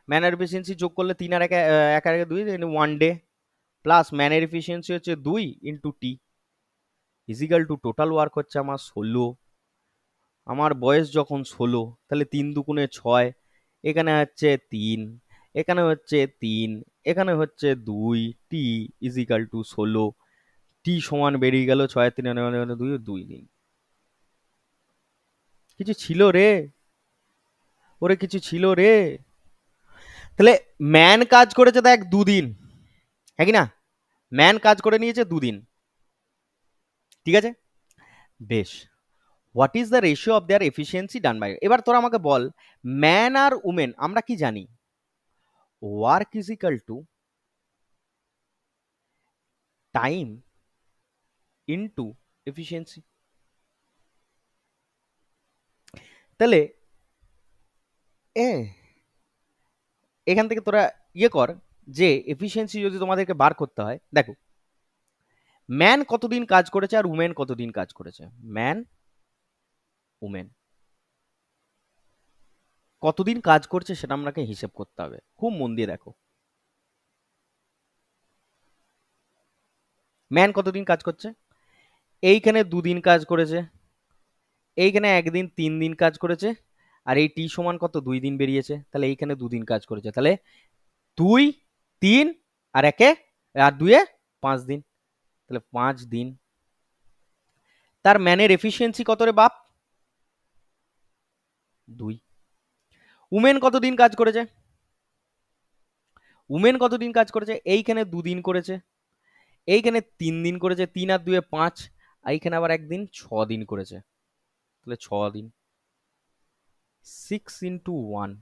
ম্যানের এফিসিয়েন্সি যোগ করলে 3 আর 1 আর 2, 1 ডে, প্লাস ম্যানের এফিসিয়েন্সি হচ্ছে 2 into T, is equal two total work হচ্ছে আমার 16। আমার বয়স যখন 16, তাহলে 3 দুগুণে 6, এখানে হচ্ছে 3, এখানে হচ্ছে 3, এখানে হচ্ছে 2, টি ইজিক্যাল টু 16। টি সমান বেরিয়ে গেল 6 3 2, 2 দিন। কিছু ছিল রে, ওরে কিছু ছিল রে। তাহলে ম্যান কাজ করেছে দেখ 2 দিন, হ্যাঁ কি না? ম্যান কাজ করে নিয়েছে 2 দিন, ঠিক আছে? বেশ, what is the ratio of their efficiency done by, এবার তোরা আমাকে বল, ম্যান আর উমেন আমরা কি জানি? Work is equal to time into efficiency. তাহলে এ এখান থেকে তোরা ইয়ে কর যে এফিসিয়েন্সি যদি তোমাদেরকে বার করতে হয়, দেখো ম্যান কতদিন কাজ করেছে আর উমেন কতদিন কাজ করেছে। ম্যান উমেন কতদিন কাজ করছে সেটা আমাকে হিসেব করতে হবে, খুব মন দিয়ে দেখো। ম্যান কতদিন কাজ করছে, এইখানে 2 দিন কাজ করেছে, এইখানে 1 দিন 3 দিন কাজ করেছে, আর এই টি সমান কত 2 দিন বেরিয়েছে, তাহলে এইখানে 2 দিন কাজ করেছে, তাহলে 2 3 আর 1 আর 2 5 দিন, তাহলে 5 দিন। তার ম্যানের এফিসিয়েন্সি কত রে বাপ? 2। উমেন কতদিন কাজ করেছে? উমেন কতদিন কাজ করেছে, এইখানে 2 দিন করেছে, এইখানে 3 দিন করেছে, 3 আর 2 5, এইখানে আবার 1 দিন 6 দিন করেছে, তাহলে 6 দিন, 6 ইন্টু 1,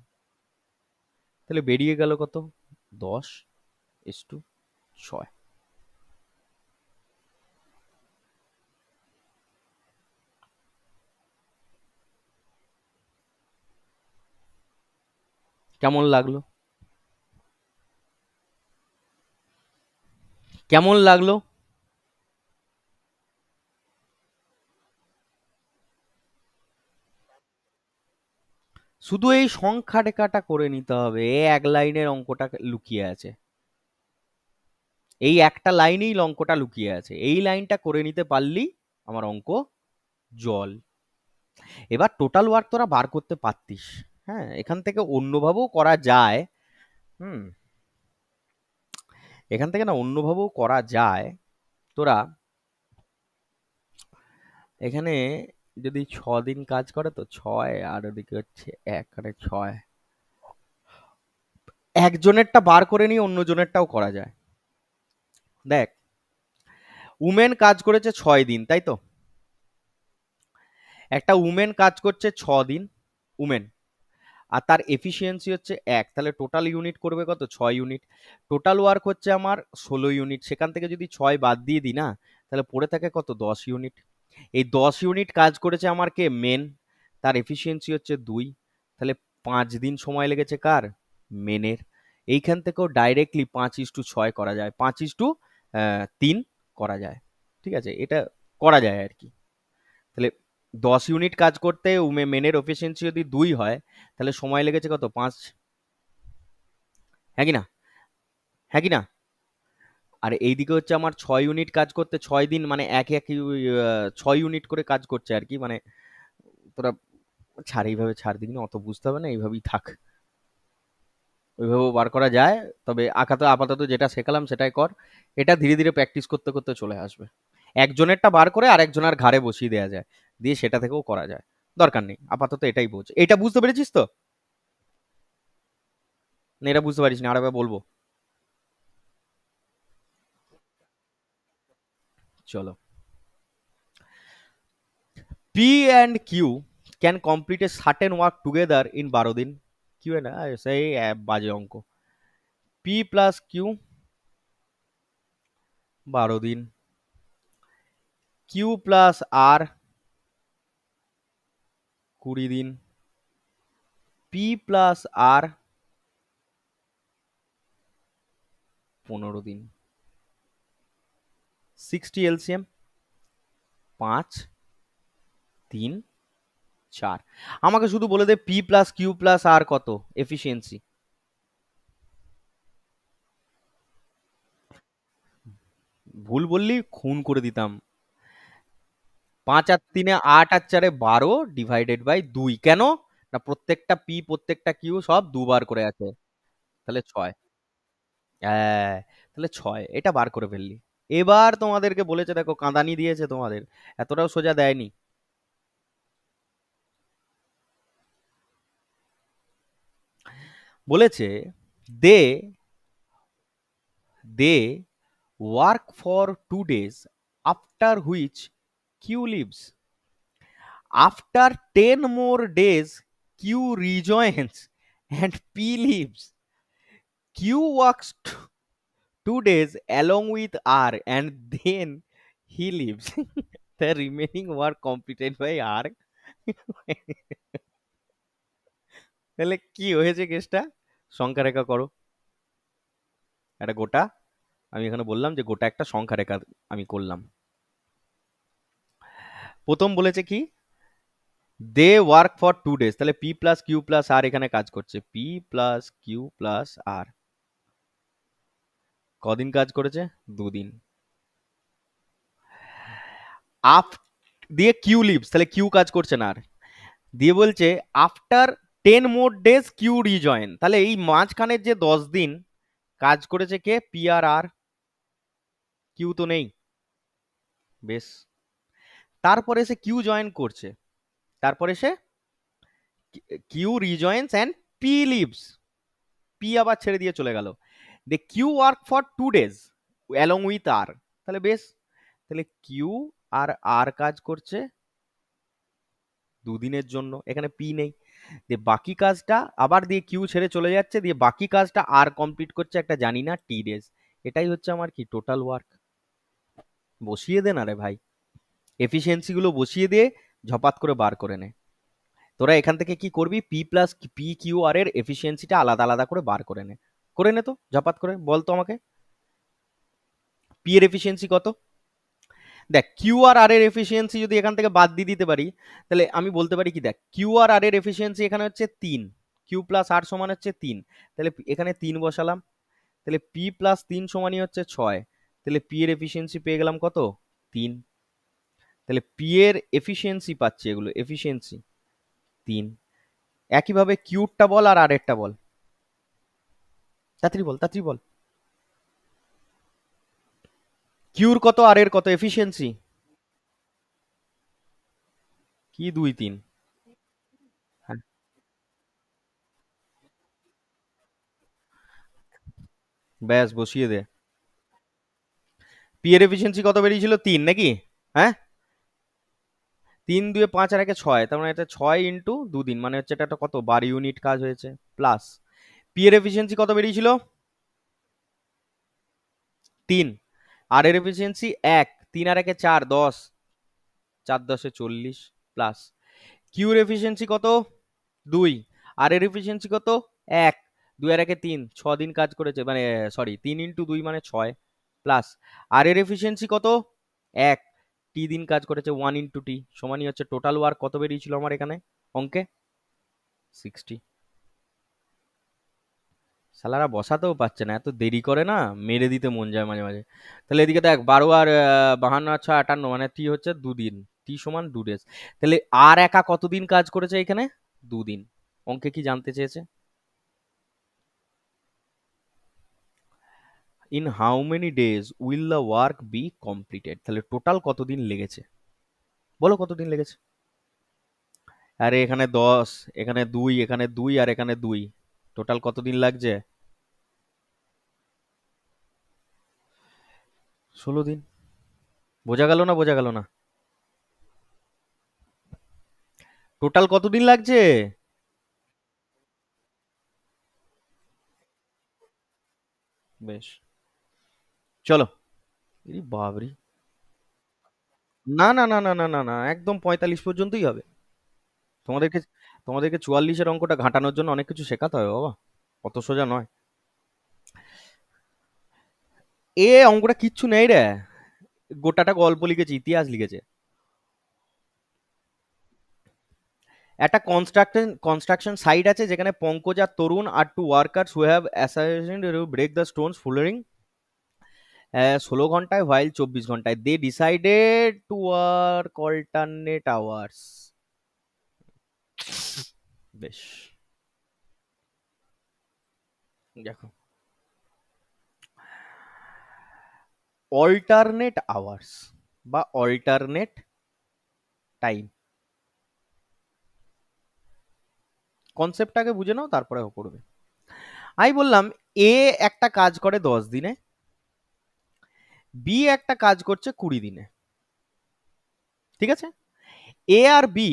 তাহলে বেরিয়ে গেল কত 10:6। কেমন লাগলো? কেমন লাগলো? শুধু এই সংখ্যা টেকাটা করে নিতে হবে, এক লাইনের অঙ্কটা লুকিয়ে আছে, এই একটা লাইনেই অঙ্কটা লুকিয়ে আছে, এই লাইনটা করে নিতে পারলি আমার অঙ্ক জল। এবার টোটাল ওয়ার্ক তোরা বার করতে পারতিস, হ্যাঁ এখান থেকে অন্যভাবেও করা যায়। হুম, এখান থেকে না অন্যভাবেও করা যায়। তোরা এখানে যদি 6 দিন কাজ করে তো 6 আর ওদিকে হচ্ছে 1 আর 6, একজনেরটা বার করে নিয়ে অন্য জনেরটাও করা যায়। দেখ, উমেন কাজ করেছে 6 দিন, তাই তো? একটা উমেন কাজ করছে 6 দিন, উমেন, আর তার এফিসিয়েন্সি হচ্ছে 1, তাহলে টোটাল ইউনিট করবে কত 6 ইউনিট। টোটাল ওয়ার্ক হচ্ছে আমার 16 ইউনিট, সেখান থেকে যদি 6 বাদ দিয়ে দিই না, তাহলে পড়ে থাকে কত 10 ইউনিট। এই 10 ইউনিট কাজ করেছে আমার কে মেন, তার এফিসিয়েন্সি হচ্ছে 2, তাহলে 5 দিন সময় লেগেছে কার, মেনের। এইখান থেকেও ডাইরেক্টলি 5:6 করা যায়, 5:3 করা যায়, ঠিক আছে, এটা করা যায় আর কি। তাহলে 10 ইউনিট কাজ করতে মেনের এফিসিয়েন্সি যদি 2 হয়, তাহলে সময় লেগেছে কত 5, হ্যাঁ কি না? হ্যাঁ কি না? আর এইদিকে হচ্ছে আমার 6 ইউনিট কাজ করতে 6 দিন, মানে এক এক 6 ইউনিট করে কাজ করছে আর কি, মানে তোরা ছাড়, এইভাবে ছাড় দিবি না, অত বুঝতে হবে না, এইভাবেই থাক, ওইভাবেও বার করা যায়। তবে আপাতত যেটা শেখালাম সেটাই কর, এটা ধীরে ধীরে প্র্যাকটিস করতে করতে চলে আসবে। একজনেরটা বার করে আরেকজনের ঘাড়ে বসিয়ে দেওয়া যায়, দিয়ে সেটা থেকেও করা যায়, দরকার নেই, আপাতত এটাই বোঝ। এটা বুঝতে পেরেছিস তো? না এটা বুঝতে পারিস না, আরেকবার বলবো? চলো, P and Q can complete a certain work together in 12 দিন। কিউ না, সেই বাজে অঙ্ক। পি প্লাস কিউ 12 দিন, কিউ প্লাস আর 20 দিন, পি প্লাস আর 15 দিন। 60 এলসিএম, 5, 3, 4। আমাকে শুধু বলে দে পি প্লাস কিউ প্লাস আর কত এফিসিয়েন্সি। ভুল বললি খুন করে দিতাম। 5 আর 3 8 আর 4 12 ডিভাইডেড বাই 2 কেন? না প্রত্যেকটা পি প্রত্যেকটা কিউ সব দুবার করে আছে, তাহলে 6। হ্যাঁ, তাহলে 6 এটা বার করে ফেললি। এবার তোমাদেরকে বলেছে, দেখো কাঁদানি দিয়েছে তোমাদের, এতটাও সোজা দেয়নি। বলেছে they they work for 2 days, after which Q leaves. After 10 more days, Q rejoins and P leaves. Q works 2 days along with R and then he leaves. The remaining work completed by R. তাহলে কি হয়েছে কেসটা? সংখ্যা রেখা করো একটা গোটা। আমি এখানে বললাম যে গোটা একটা সংখ্যা রেখা আমি করলাম। প্রথম বলেছে কি, দে ওয়ার্ক ফর 2 days, তাহলে পি প্লাস কিউ প্লাস আর এখানে কাজ করছে, পি প্লাস কিউ প্লাস আর কদিন কাজ করেছে? 2 দিন। আফ দিয়ে কিউ লিভস, তাহলে কিউ কাজ করছে না আর। দিয়ে বলছে after 10 more days Q rejoin, তাহলে এই মাঝখানের যে 10 দিন কাজ করেছে কে? পি আর আর, কিউ তো নেই। বেশ, তারপরে সে কিউ জয়েন করছে, তারপরে সে Q rejoins and P leaves, P আবার ছেড়ে দিয়ে চলে গেল। They Q work for 2 days along with R, তাহলে বেশ, তাহলে কিউ আর আর কাজ করছে 2 দিনের জন্য, এখানে পি নেই। দিয়ে বাকি কাজটা আবার দিয়ে কিউ ছেড়ে চলে যাচ্ছে, দিয়ে বাকি কাজটা আর কমপ্লিট করছে একটা জানি না টি ডেজ। এটাই হচ্ছে আমার কি টোটাল ওয়ার্ক। বসিয়ে দে না রে ভাই, এফিসিয়েন্সি গুলো বসিয়ে দিয়ে ঝপাত করে বার করে নে। তোরা এখান থেকে কি করবি, P plus P Q R এর এফিসিয়েন্সিটা আলাদা আলাদা করে বার করে নে, করে নে তো ঝপাত করে, বল তো আমাকে পি এর এফিসিয়েন্সি কত। দেখ কিউ আর আর এর এফিসিয়েন্সি যদি এখান থেকে বাদ দিয়ে দিতে পারি, তাহলে আমি বলতে পারি কি, দেখ কিউ আর আর এর এফিসিয়েন্সি এখানে হচ্ছে 3, কিউ প্লাস আর সমান হচ্ছে 3, তাহলে এখানে 3 বসালাম, তাহলে পি প্লাস 3 সমানই হচ্ছে 6, তাহলে পি এর এফিসিয়েন্সি পেয়ে গেলাম কত? 3। তাহলে পি এর এফিসিয়েন্সি পাচ্ছি, এগুলো এফিসিয়েন্সি 3। একইভাবে কিউরটা বল আর আর এরটা বল, তাড়াতাড়ি বল তাড়াতাড়ি বল। কিউর কত আর এর কত এফিসিয়েন্সি? কি 2 3? হ্যাঁ, ব্যাস বসিয়ে দে। পি এর এফিসিয়েন্সি কত বেরিয়েছিল? 3 নাকি? হ্যাঁ, 3 2 5 আর 1 6, তার মানে এটা 6 × 2 দিন, মানে হচ্ছে এটা একটা কত 12 ইউনিট কাজ হয়েছে। প্লাস পি এর এফিসিয়েন্সি কত বেরিয়েছিল? 3। আর এর এফিসিয়েন্সি 1, 3 আর 1 4 10, 4 10 40, প্লাস কিউর এফিসিয়েন্সি কত? 2, আর এর এফিসিয়েন্সি কত? 1, 2 আর 1 3, 6 দিন কাজ করেছে, মানে সরি 3 × 2 মানে 6, প্লাস আর এর এফিসিয়েন্সি কত? 1, টি দিন কাজ করেছে 1 × টি, সমানই হচ্ছে টোটাল ওয়ার্ক কত বেরিয়েছিল আমার এখানে অঙ্কে? 60। শালারা বসাতেও পারছে না, এত দেরি করে না, মেরে দিতে মন যায় মাঝে মাঝে। তাহলে এদিকে দেখ 12 আর 52 আর 6 58, মানে টি হচ্ছে 2 দিন, টি সমান 2 ডেজ। তাহলে আর একা কতদিন কাজ করেছে এখানে? 2 দিন। অঙ্কে কি জানতে চেয়েছে? In how many days will the work be completed, তাহলে টোটাল কতদিন লেগেছে, বলো কতদিন লেগেছে? আরে এখানে 10, এখানে 2, এখানে 2 আর এখানে 2, টোটাল কতদিন লাগছে? 16 দিন। বোঝা গেল না, বোঝা গেল না? টোটাল কতদিন লাগছে? বেশ, চলো। বাবরি, না না না না না না না, একদম 45 পর্যন্তই হবে। তোমাদেরকে তোমাদেরকে 44-এর অঙ্কটা ঘাটানোর জন্য অনেক কিছু শেখাতে হবে বাবা, অত সোজা নয়। অঙ্কটা কিচ্ছু নেই রে, গোটাটা গল্প লিখেছে, ইতিহাস লিখেছে। একটা কনস্ট্রাকশন সাইট আছে যেখানে পঙ্কজ আর Tarun are two workers who have assigned to break the stones flooring 16 ঘন্টায় while 24 ঘন্টায় they decided to work alternate hours. বেশ, দেখো, অল্টারনেট আওয়ার্স বা অল্টারনেট টাইম, কনসেপ্টটাকে বুঝে নাও তারপরে পড়বে। আমি বললাম এ একটা কাজ করে 10 দিনে, বি একটা কাজ করছে 20 দিনে, ঠিক আছে? এ আর B,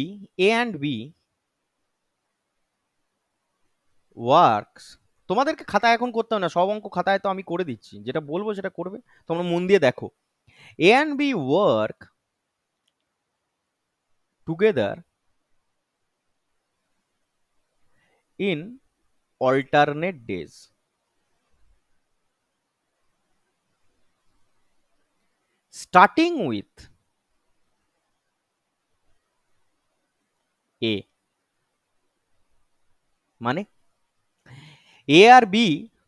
A and B works, তোমাদেরকে খাতায় এখন করতে হবে না, সব অঙ্ক খাতায় তো আমি করে দিচ্ছি, যেটা বলবো সেটা করবে, তোমরা মন দিয়ে দেখো। A and B work together in alternate days, starting with A. মানে এ আর বি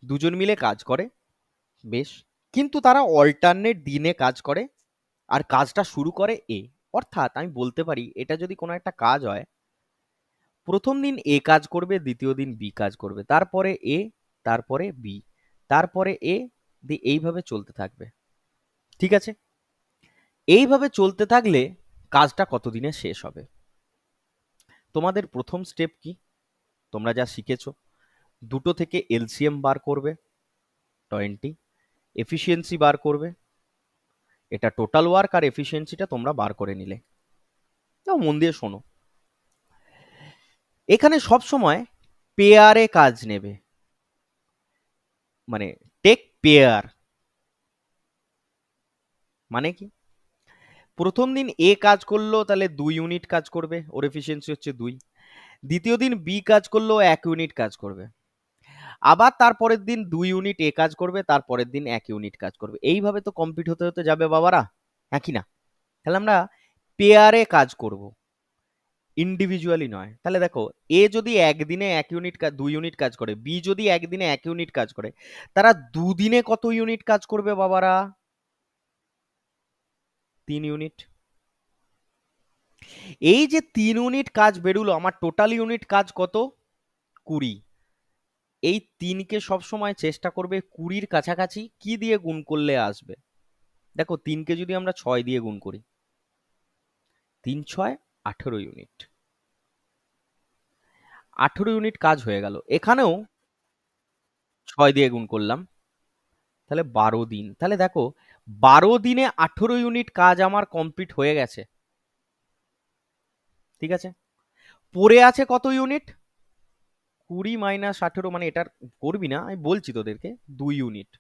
দুজন মিলে কাজ করে, বেশ, কিন্তু তারা অল্টারনেট দিনে কাজ করে, আর কাজটা শুরু করে এ। অর্থাৎ আমি বলতে পারি এটা যদি কোনো একটা কাজ হয়, প্রথম দিন এ কাজ করবে, দ্বিতীয় দিন বি কাজ করবে, তারপরে এ, তারপরে বি, তারপরে এ, দিয়ে এইভাবে চলতে থাকবে, ঠিক আছে? এইভাবে চলতে থাকলে কাজটা কতদিনে শেষ হবে? তোমাদের প্রথম স্টেপ কি? তোমরা যা শিখেছো, দুটো থেকে এলসিএম বার করবে 20, এফিসিয়েন্সি বার করবে, এটা টোটাল ওয়ার্ক আর এফিসিয়েন্সিটা তোমরা বার করে নিলে। তাও মন দিয়ে শোনো, এখানে সব সময় পেয়ারে কাজ নেবে, মানে টেক পেয়ার। মানে কি? প্রথম দিন এ কাজ করলো, তাহলে 2 ইউনিট কাজ করবে, ওর এফিসিয়েন্সি হচ্ছে 2। দ্বিতীয় দিন বি কাজ করলো, 1 ইউনিট কাজ করবে। আবার তারপরের দিন 2 ইউনিট এ কাজ করবে, তারপরের দিন 1 ইউনিট কাজ করবে। এইভাবে তো কমপ্লিট হতে হতে যাবে বাবারা, হ্যাঁ কি না? তাহলে আমরা পেয়ারে কাজ করব, ইন্ডিভিজুয়ালি নয়। তাহলে দেখো, এ যদি একদিনে 1 ইউনিট 2 ইউনিট কাজ করে, বি যদি একদিনে 1 ইউনিট কাজ করে, তারা দুদিনে কত ইউনিট কাজ করবে বাবারা? 3 ইউনিট। এই যে 3 ইউনিট কাজ বেরুলো, আমার টোটাল ইউনিট কাজ কত? 20। এই 3কে সবসময় চেষ্টা করবে 20-র কাছাকাছি কি দিয়ে গুণ করলে আসবে। দেখো, 3কে যদি আমরা 6 দিয়ে গুণ করি, 3 × 6 = 18 ইউনিট। 18 ইউনিট কাজ হয়ে গেল। এখানেও 6 দিয়ে গুণ করলাম, তাহলে 12 দিন। তাহলে দেখো, 12 দিনে 18 ইউনিট কাজ আমার কমপ্লিট হয়ে গেছে, ঠিক আছে? পড়ে আছে কত ইউনিট? 20 - 18, মানে এটার করবি না, আমি বলছি তোদেরকে, 2 ইউনিট।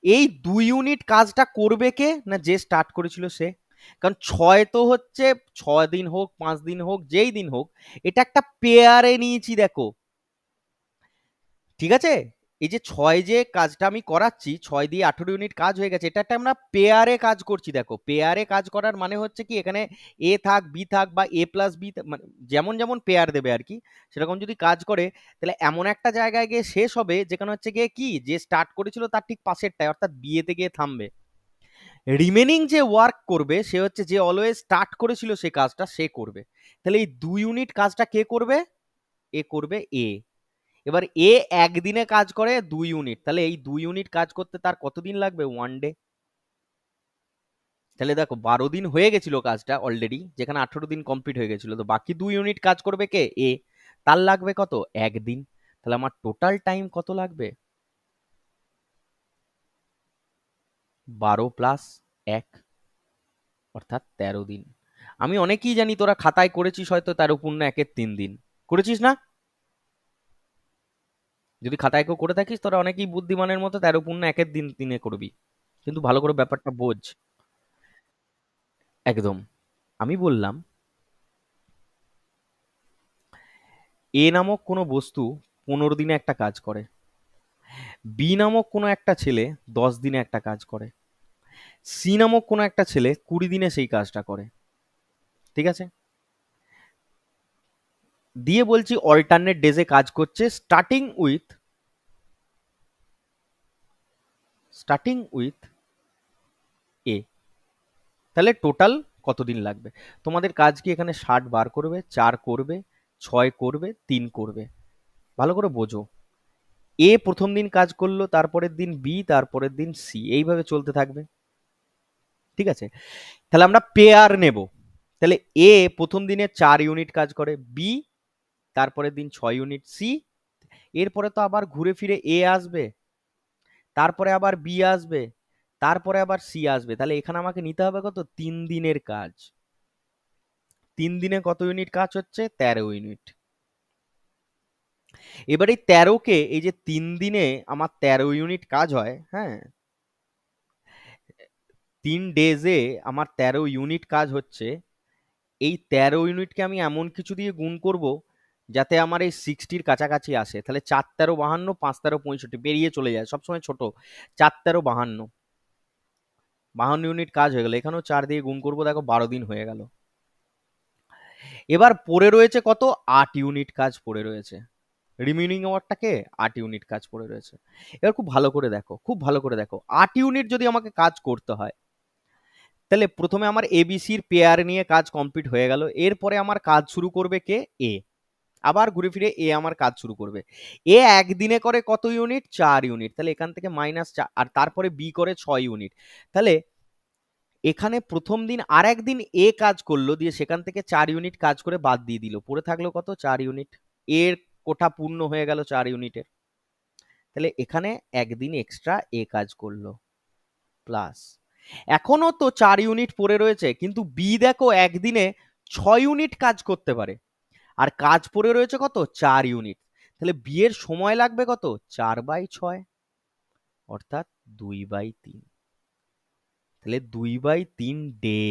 এই 2 ইউনিট কাজটা করবে কে? না, যে স্টার্ট করেছিল সে। কারণ 6 তো হচ্ছে 6 দিন হোক, 5 দিন হোক, যেই দিন হোক, এটা একটা পেয়ারে নিয়েছি, দেখো, ঠিক আছে? এই যে 6 যে কাজটা আমি করাচ্ছি, 6 দিয়ে 18 ইউনিট কাজ হয়ে গেছে, এটা একটা আমরা পেয়ারে কাজ করছি। দেখো, পেয়ারে কাজ করার মানে হচ্ছে কি, এখানে এ থাক, বি থাক, বা এ প্লাস বি, মানে যেমন যেমন পেয়ার দেবে আর কি, সেরকম যদি কাজ করে, তাহলে এমন একটা জায়গায় গিয়ে শেষ হবে যেখানে হচ্ছে গিয়ে কি, যে স্টার্ট করেছিল তার ঠিক পাশেরটায়, অর্থাৎ বিয়েতে গিয়ে থামবে। রিমেনিং যে ওয়ার্ক করবে সে হচ্ছে যে অলওয়েজ স্টার্ট করেছিল সে কাজটা সে করবে। তাহলে এই 2 ইউনিট কাজটা কে করবে? এ করবে, এ। এবার এ একদিনে কাজ করে 2 ইউনিট, তাহলে এই 2 ইউনিট কাজ করতে তার কতদিন লাগবে? 1 ডে। তাহলে দেখো, 12 দিন হয়ে গেছিল কাজটা অলরেডি, যেখানে 18 দিন কমপ্লিট হয়ে গেছিল, তো বাকি 2 ইউনিট কাজ করবে কে? এ। তার লাগবে কত? একদিন। তাহলে আমার টোটাল টাইম কত লাগবে? 12 + 1, অর্থাৎ 13 দিন। আমি অনেকেই জানি তোরা খাতায় করেছিস হয়তো 13×1 = 3 দিন, করেছিস না? যদি খাতায় কেউ করে থাকিস তোরা অনেকেই বুদ্ধিমানের মতো 13 পূর্ণ একের দিন দিনে করবি, কিন্তু ভালো করে ব্যাপারটা বোঝ। একদম। আমি বললাম এ নামক কোনো বস্তু 15 দিনে একটা কাজ করে, বি নামক কোনো একটা ছেলে 10 দিনে একটা কাজ করে, সি নামক কোনো একটা ছেলে 20 দিনে সেই কাজটা করে। ঠিক আছে? দিয়ে বলছি অল্টারনেট ডেজে কাজ করছে স্টার্টিং উইথ এ। তাহলে টোটাল কতদিন লাগবে? তোমাদের কাজ কি এখানে 60 বার করবে, 4 করবে, 6 করবে, 3 করবে? ভালো করে বোঝো। এ প্রথম দিন কাজ করলো, তারপরের দিন বি, তারপরের দিন সি, এইভাবে চলতে থাকবে। ঠিক আছে? তাহলে আমরা পেয়ার নেব। তাহলে এ প্রথম দিনে 4 ইউনিট কাজ করে, বি তারপরের দিন 6 ইউনিট, সি এরপরে তো আবার ঘুরে ফিরে এ আসবে, তারপরে আবার বি আসবে, তারপরে আবার সি আসবে। তাহলে এখানে আমাকে নিতে হবে কত? 3 দিনের কাজ। 3 দিনে কত ইউনিট কাজ হচ্ছে? 13 ইউনিট। এবার এই 13কে, এই যে 3 দিনে আমার 13 ইউনিট কাজ হয়, হ্যাঁ, 3 ডেজে আমার 13 ইউনিট কাজ হচ্ছে, এই 13 ইউনিটকে আমি এমন কিছু দিয়ে গুণ করব যাতে আমার এই 60-র কাছাকাছি আসে। তাহলে 4 13 52, 5 13 65 বেরিয়ে চলে যায়, সবসময় ছোট। 4 13 52, 52 ইউনিট কাজ হয়ে গেল। এখানেও 4 দিয়ে গুণ করব, দেখো 12 দিন হয়ে গেল। এবার পড়ে রয়েছে কত? 8 ইউনিট কাজ পড়ে রয়েছে। রিমেইনিং আওয়ারটাকে 8 ইউনিট কাজ পড়ে রয়েছে। এবার খুব ভালো করে দেখো, খুব ভালো করে দেখো, 8 ইউনিট যদি আমাকে কাজ করতে হয়, তাহলে প্রথমে আমার এবিসির পেয়ার নিয়ে কাজ কমপ্লিট হয়ে গেল। এরপরে আমার কাজ শুরু করবে কে? এ। আবার ঘুরে ফিরে এ আমার কাজ শুরু করবে। এ একদিনে করে কত ইউনিট? 4 ইউনিট। তাহলে এখান থেকে -4, আর তারপরে বি করে 6 ইউনিট। তাহলে এখানে প্রথম দিন আর একদিন এ কাজ করলো, দিয়ে সেখান থেকে 4 ইউনিট কাজ করে বাদ দিয়ে দিল, পড়ে থাকলো কত? 4 ইউনিট। এর কোঠা পূর্ণ হয়ে গেল 4 ইউনিটের। তাহলে এখানে একদিন এক্সট্রা এ কাজ করলো, প্লাস এখনো তো 4 ইউনিট পড়ে রয়েছে, কিন্তু বি দেখো একদিনে 6 ইউনিট কাজ করতে পারে, আর কাজ পড়ে রয়েছে কত? 4 ইউনিট। তাহলে বি এর সময় লাগবে কত? 4/6, অর্থাৎ 2/3। তাহলে 2/3 ডে,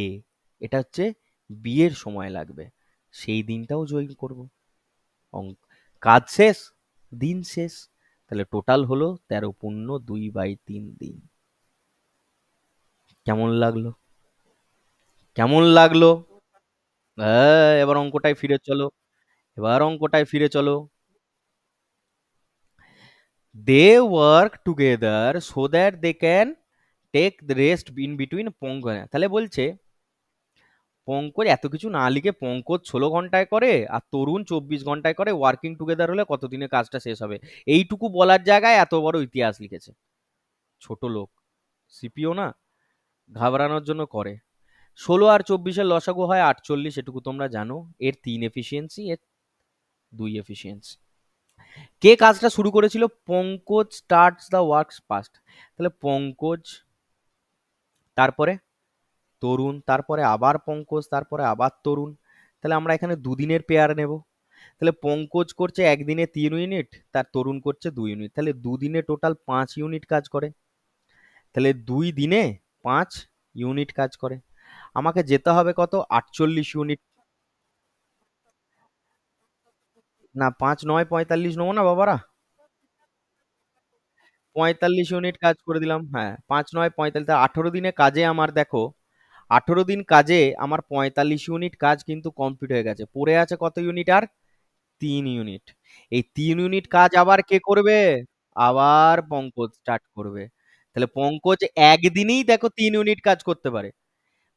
এটা হচ্ছে বি এর সময় লাগবে। সেই দিনটাও জয়েন করব। কাজ শেষ, দিন শেষ। তাহলে টোটাল হলো 13 পূর্ণ 2/3 দিন। কেমন লাগলো? কেমন লাগলো? হ্যাঁ, এবার অঙ্কটায় ফিরে চলো। এবার অঙ্কটায় ফিরে চলো। They work together so that they can take the rest in between Pankaj. তাহলে বলছে পঙ্কজ এত কিছু না লিখে পঙ্কজ 16 ঘন্টায় করে আর তরুণ 24 ঘন্টায় করে, ওয়ার্কিং টুগেদার হলে কতদিনে কাজটা শেষ হবে? এইটুকু বলার জায়গায় এত বড় ইতিহাস লিখেছে। ছোট লোক, সিপিও না, ঘাবড়ানোর জন্য করে। 16 আর 24-এর লসাগু হয় 48, এটুকু তোমরা জানো। এর 3 এফিসিয়েন্সি, এর 2 এফিসিয়েন্সি। কে কাজটা শুরু করেছিল? Pankaj starts the works first. তাহলে পঙ্কজ, তারপরে তরুণ, তারপরে আবার পঙ্কজ, তারপরে আবার তরুণ। তাহলে আমরা এখানে দুদিনের পেয়ার নেব। তাহলে পঙ্কজ করছে একদিনে 3 ইউনিট, তার তরুণ করছে 2 ইউনিট। তাহলে দুদিনে টোটাল 5 ইউনিট কাজ করে। তাহলে 2 দিনে 5 ইউনিট কাজ করে। আমাকে যেতে হবে কত? 48 ইউনিট। না, 5 9 45 নেবো না বাবারা? 45 ইউনিট কাজ করে দিলাম, হ্যাঁ। 5 9 45, 18 দিনে কাজে আমার দেখো, 18 দিন কাজে আমার 45 ইউনিট কাজ কিন্তু কমপ্লিট হয়ে গেছে। পড়ে আছে কত ইউনিট? আর 3 ইউনিট। এই 3 ইউনিট কাজ আবার কে করবে? আবার পঙ্কজ স্টার্ট করবে। তাহলে পঙ্কজ একদিনেই দেখো 3 ইউনিট কাজ করতে পারে।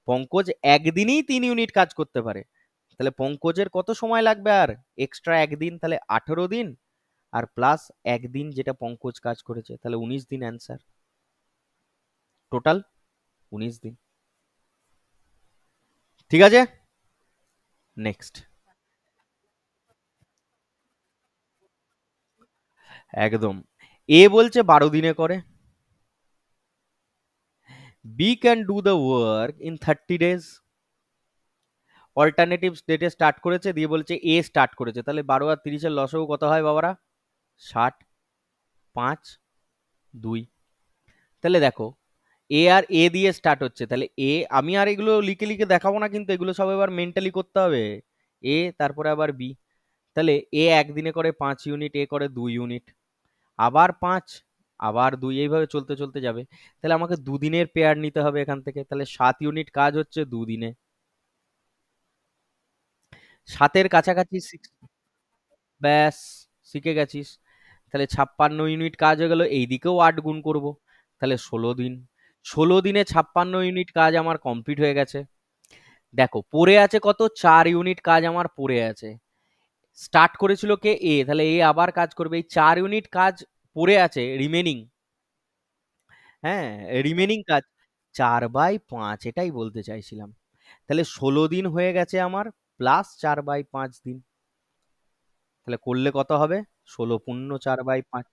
পঙ্কজ একদিনেই 3 ইউনিট কাজ করতে পারে। তাহলে পঙ্কজের কত সময় লাগবে? আর এক্সট্রা একদিন, তাহলে 18 দিন, আর প্লাস একদিন যেটা পঙ্কজ কাজ করেছে, তাহলে 19 দিন অ্যান্সার। টোটাল 19 দিন। ঠিক আছে? নেক্সট। একদম। এ বলছে 12 দিনে করে, B can do the work in 30 days. Alternative ডেটে স্টার্ট করেছে, দিয়ে বলছে এ স্টার্ট করেছে। তাহলে 12 আর 30-এর লসও কত হয় বাবারা? 60। 5 2। তাহলে দেখো এ আর এ দিয়ে স্টার্ট হচ্ছে, তাহলে এ, আমি আর এগুলো লিখে লিখে দেখাবো না, কিন্তু এগুলো সব এবার মেন্টালি করতে হবে। এ, তারপরে আবার বি। তাহলে এ একদিনে করে 5 ইউনিট, এ করে 2 ইউনিট, আবার 5, আবার 2, এইভাবে চলতে চলতে যাবে। তাহলে আমাকে দুদিনের পেয়ার নিতে হবে এখান থেকে, তাহলে 7 ইউনিট কাজ হচ্ছে দুদিনে। 7-এর কাছাকাছি ব্যাস, শিখে গেছিস। তাহলে 56 ইউনিট কাজ হয়ে গেল, এইদিকেও 8 গুণ করব, তাহলে 16 দিন। 16 দিনে 56 ইউনিট কাজ আমার কমপ্লিট হয়ে গেছে। দেখো পড়ে আছে কত, 4 ইউনিট কাজ আমার পড়ে আছে। স্টার্ট করেছিল কে, এ, তাহলে এ আবার কাজ করবে, এই 4 ইউনিট কাজ পড়ে আছে রিমেনিং। হ্যাঁ, রিমেনিং কাজ 4/5, এটাই বলতে চাইছিলাম। তাহলে 16 দিন হয়ে গেছে আমার, প্লাস 4/5 দিন। তাহলে করলে কত হবে, 16 × 4/5।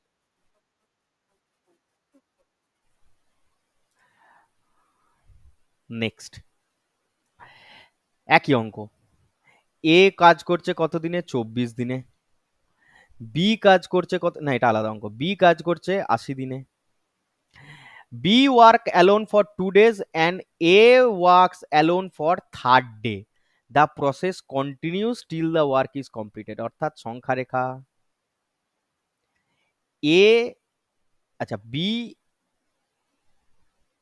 নেক্সট একই অঙ্ক। এ কাজ করছে কত দিনে, 24 দিনে। বি কাজ করছে কত, না এটা আলাদা অঙ্ক, বি কাজ করছে 80 দিনে। B work alone for 2 days and A works alone for third day. The process continues till the work is completed. অর্থাৎ সংখ্যা রেখা এ, আচ্ছা বি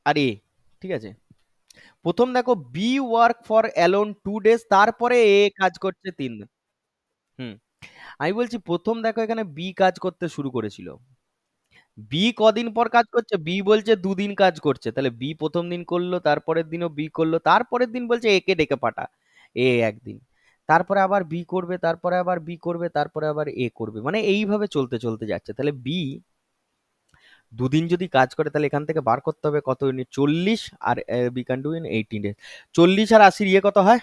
আর এ, ঠিক আছে। প্রথম দেখো B work for alone 2 days, তারপরে এ কাজ করছে 3 দিন। হুম, আমি বলছি প্রথম দেখো এখানে বি কাজ করতে শুরু করেছিল। বি কদিন পর কাজ করছে, বি বলছে 2 দিন কাজ করছে, তাহলে বি প্রথম দিন করলো, তারপরের দিনও বি করলো, তারপরের দিন বলছে একে ডেকে পাঠা, এ একদিন, তারপরে আবার বি করবে, তারপরে আবার বি করবে, তারপরে আবার এ করবে, মানে এইভাবে চলতে চলতে যাচ্ছে। তাহলে বি 2 দিন যদি কাজ করে, তাহলে এখান থেকে বার করতে হবে কত ইউনিট, 40, আর B can do in 18 days। 40 আর 80 ইয়ে কত হয়,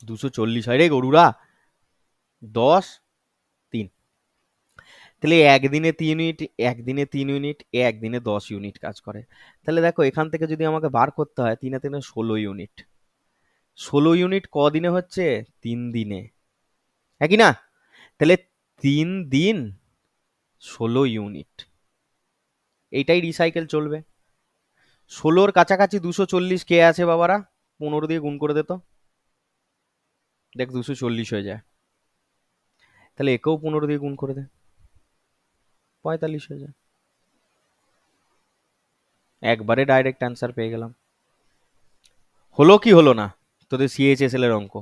240 হয় রে গরুরা, 10 3। তাহলে একদিনে 3 ইউনিট, একদিনে 3 ইউনিট, এ একদিনে 10 ইউনিট কাজ করে। তাহলে দেখো এখান থেকে যদি আমাকে বার করতে হয়, 3 আর 3 16 ইউনিট। 16 ইউনিট কদিনে হচ্ছে, 3 দিনে, একই না? তাহলে 3 দিন 16 ইউনিট, এইটাই রিসাইকেল চলবে। 16-র কাছাকাছি 240 কে আছে বাবারা, 15 দিয়ে গুণ করে দে তো, দেখ 240 হয়ে যায়। তাহলে একেও 15 দিয়ে গুণ করে দে, 45 হয়ে যায়। একবারে ডাইরেক্ট অ্যান্সার পেয়ে গেলাম। হলো কি হলো না তোদের সিএইচএসএল এর অঙ্ক,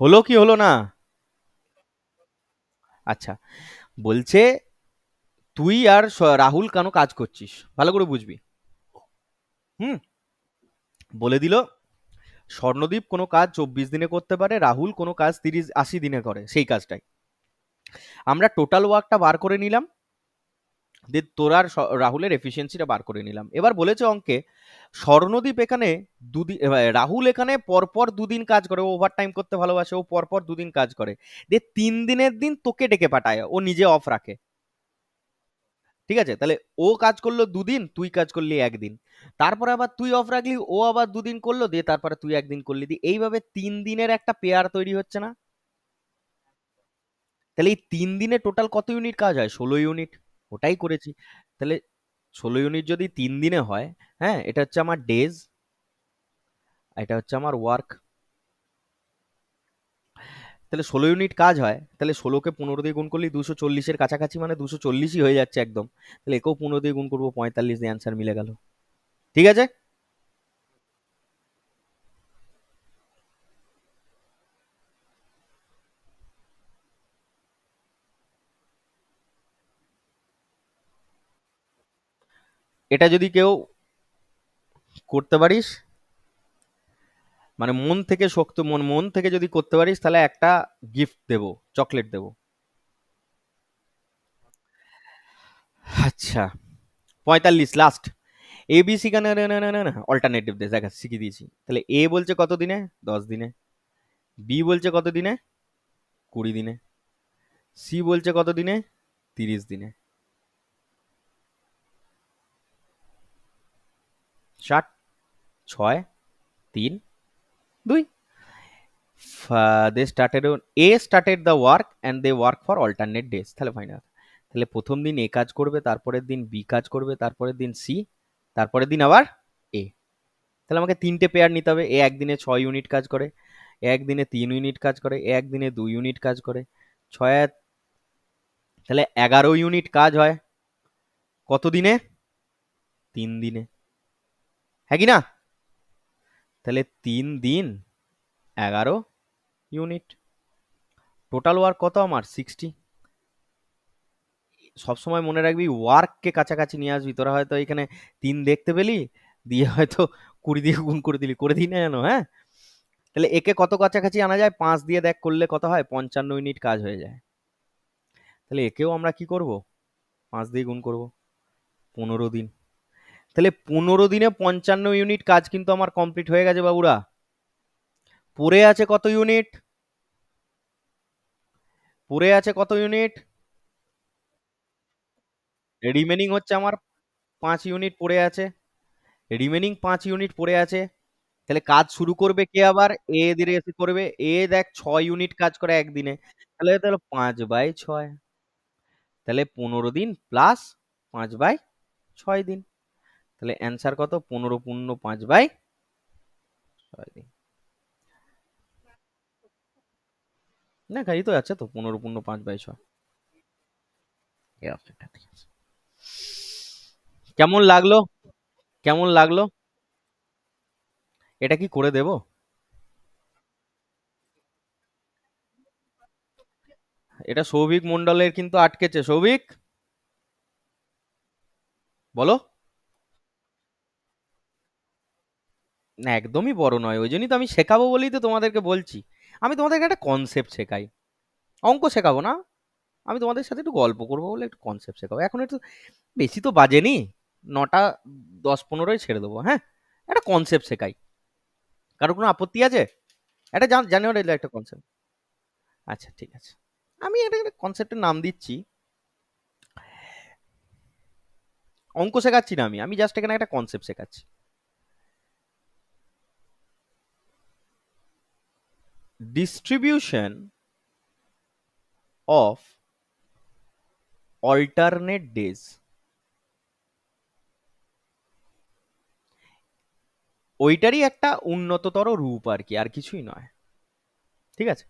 হলো কি হলো না? আচ্ছা, বলছে তুই আর রাহুল কেন কাজ করছিস, ভালো করে বুঝবি। হুম, বলে দিল স্বর্ণদীপ কোনো কাজ 24 দিনে করতে পারে, রাহুল কোনো কাজ 30-80 দিনে করে, সেই কাজটাই আমরা টোটাল ওয়ার্কটা বার করে নিলাম, দিয়ে তোর আর রাহুলের এফিসিয়েন্সিটা বার করে নিলাম। এবার বলেছে অঙ্কে স্বর্ণদীপ এখানে 2 দিন, রাহুল এখানে পরপর 2 দিন কাজ করে, ও ওভার টাইম করতে ভালোবাসে, ও পরপর 2 দিন কাজ করে, দিয়ে 3 দিনের দিন তোকে ডেকে পাঠায়, ও নিজে অফ রাখে। ঠিক আছে, তাহলে ও কাজ করলো 2 দিন, তুই কাজ করলি একদিন, তারপরে আবার তুই অফ রাখলি, ও আবার 2 দিন করলো, দিয়ে তারপরে তুই একদিন করলি, দিয়ে এইভাবে 3 দিনের একটা পেয়ার তৈরি হচ্ছে না? তাহলে এই 3 দিনে টোটাল কত ইউনিট কাজ হয়, 16 ইউনিট, ওটাই করেছি। তাহলে 16 ইউনিট যদি 3 দিনে হয়, হ্যাঁ, এটা হচ্ছে আমার ডেজ, এটা হচ্ছে আমার ওয়ার্ক। তাহলে 16 ইউনিট কাজ হয়, তাহলে 16কে 15 দিয়ে গুণ করলে 240-এর কাছাকাছি, মানে 240ই হয়ে যাচ্ছে একদম। তাহলে একেও 15 দিয়ে গুণ করবো, 45 দিয়ে অ্যান্সার মিলে গেল। ঠিক আছে, এটা যদি কেউ করতে পারিস, মানে মন থেকে শক্ত, মন মন থেকে যদি করতে পারিস, তাহলে একটা গিফট দেবো, চকলেট দেবো। আচ্ছা, 45 লাস্ট। এবিসি কেন, না না না না না, অল্টারনেটিভ দেখা শিখিয়ে দিয়েছি। তাহলে এ বলছে কত দিনে, 10 দিনে। বি বলছে কত দিনে, 20 দিনে। সি বলছে কত দিনে, 30 দিনে। 60, 6, 3, 2। They started A started the work and they work for alternate days. তাহলে ফাইনাল, তাহলে প্রথম দিন এ কাজ করবে, তারপরের দিন বি কাজ করবে, তারপরের দিন সি, তারপরের দিন আবার এ। তাহলে আমাকে তিনটে পেয়ার নিতে হবে। এ একদিনে 6 ইউনিট কাজ করে, এ একদিনে 3 ইউনিট কাজ করে, এ একদিনে 2 ইউনিট কাজ করে। ছয় তাহলে 11 ইউনিট কাজ হয় কত দিনে? 3 দিনে, হ্যাঁ কি না? তাহলে 3 দিন 11 ইউনিট। টোটাল ওয়ার্ক কত আমার? 60। সবসময় মনে রাখবি ওয়ার্ককে কাছাকাছি নিয়ে আসবি। তোরা হয়তো এখানে 3 দেখতে পেলি, দিয়ে হয়তো 20 দিয়ে গুণ করে দিলি, করে দিই না জানো, হ্যাঁ? তাহলে একে কত কাছাকাছি আনা যায়? 5 দিয়ে দেখ করলে কত হয়? 55 ইউনিট কাজ হয়ে যায়। তাহলে একেও আমরা কি করব? 5 দিয়ে গুণ করব, 15 দিন। তাহলে 15 দিনে 55 ইউনিট কাজ কিন্তু আমার কমপ্লিট হয়ে গেছে বাবুরা। পড়ে আছে কত ইউনিট? পড়ে আছে কত ইউনিট? রিমেনিং হচ্ছে আমার 5 ইউনিট পড়ে আছে। রিমেনিং 5 ইউনিট পড়ে আছে। তাহলে কাজ শুরু করবে কে আবার? এ ধীরে এসে করবে। এ দেখ 6 ইউনিট কাজ করে একদিনে। তাহলে তাহলে 5/6। তাহলে 15 দিন প্লাস 5/6 দিন। তাহলে অ্যান্সার কত? 15 × 5/6 দিন। না খাই তো আছে তো, 15 × 5/6। এই অপশনটা ঠিক আছে। কেমন লাগলো? কেমন লাগলো? এটা কি করে দেব? এটা সৌভিক মন্ডলের কিন্তু আটকেছে। সৌভিক, বলো। না একদমই বড় নয়, ওই জন্যই তো আমি শেখাবো বলেই তো তোমাদেরকে বলছি। আমি তোমাদেরকে একটা কনসেপ্ট শেখাই, অঙ্ক শেখাবো না। আমি তোমাদের সাথে একটু গল্প করবো বলে একটু কনসেপ্ট শেখাবো। এখন একটু বেশি তো বাজেনি, 9টা 10-15 ছেড়ে দেবো, হ্যাঁ? একটা কনসেপ্ট শেখাই, কারো কোনো আপত্তি আছে? এটা জানি ওটা একটা কনসেপ্ট। আচ্ছা ঠিক আছে, আমি এটা একটা কনসেপ্টের নাম দিচ্ছি, অঙ্ক শেখাচ্ছি না আমি, আমি জাস্ট এখানে একটা কনসেপ্ট শেখাচ্ছি। ডিস্ট্রিবিউশন অফ অল্টারনেট ডেজ, ওইটারই একটা উন্নততর রূপ আর কি, আর কিছুই নয়। ঠিক আছে,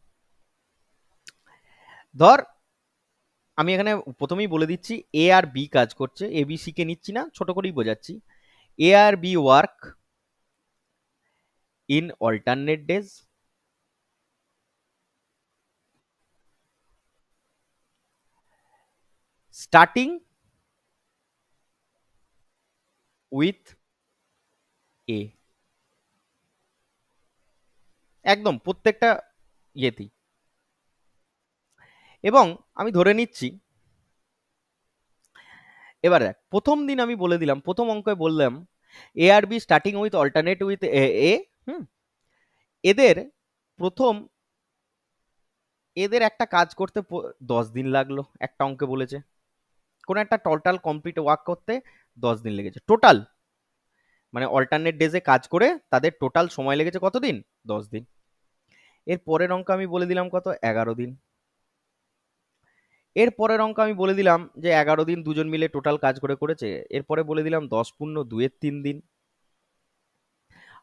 ধর আমি এখানে প্রথমেই বলে দিচ্ছি, এ আর বি কাজ করছে, এ বি সি কে নিচ্ছি না, ছোট করেই বোঝাচ্ছি। এ আর B work in alternate days, starting with A. একদম প্রত্যেকটা ইয়েতেই। এবং আমি ধরে নিচ্ছি, এবার দেখ প্রথম দিন আমি বলে দিলাম, প্রথম অঙ্কে বললাম এ আর B starting with alternate with A. হুম, এদের প্রথম, এদের একটা কাজ করতে 10 দিন লাগলো, একটা অঙ্কে বলেছে কোন একটা টোটাল কমপ্লিট ওয়ার্ক করতে 10 দিন লেগেছে টোটাল, মানে অল্টারনেট ডেজে কাজ করে তাদের টোটাল সময় লেগেছে কতদিন? 10 দিন। এর পরের অঙ্ক আমি বলে দিলাম কত? 11 দিন। এর পরের অঙ্ক আমি বলে দিলাম যে 11 দিন দুজন মিলে টোটাল কাজ করে করেছে। এরপরে বলে দিলাম 10 × 2 = 3 দিন।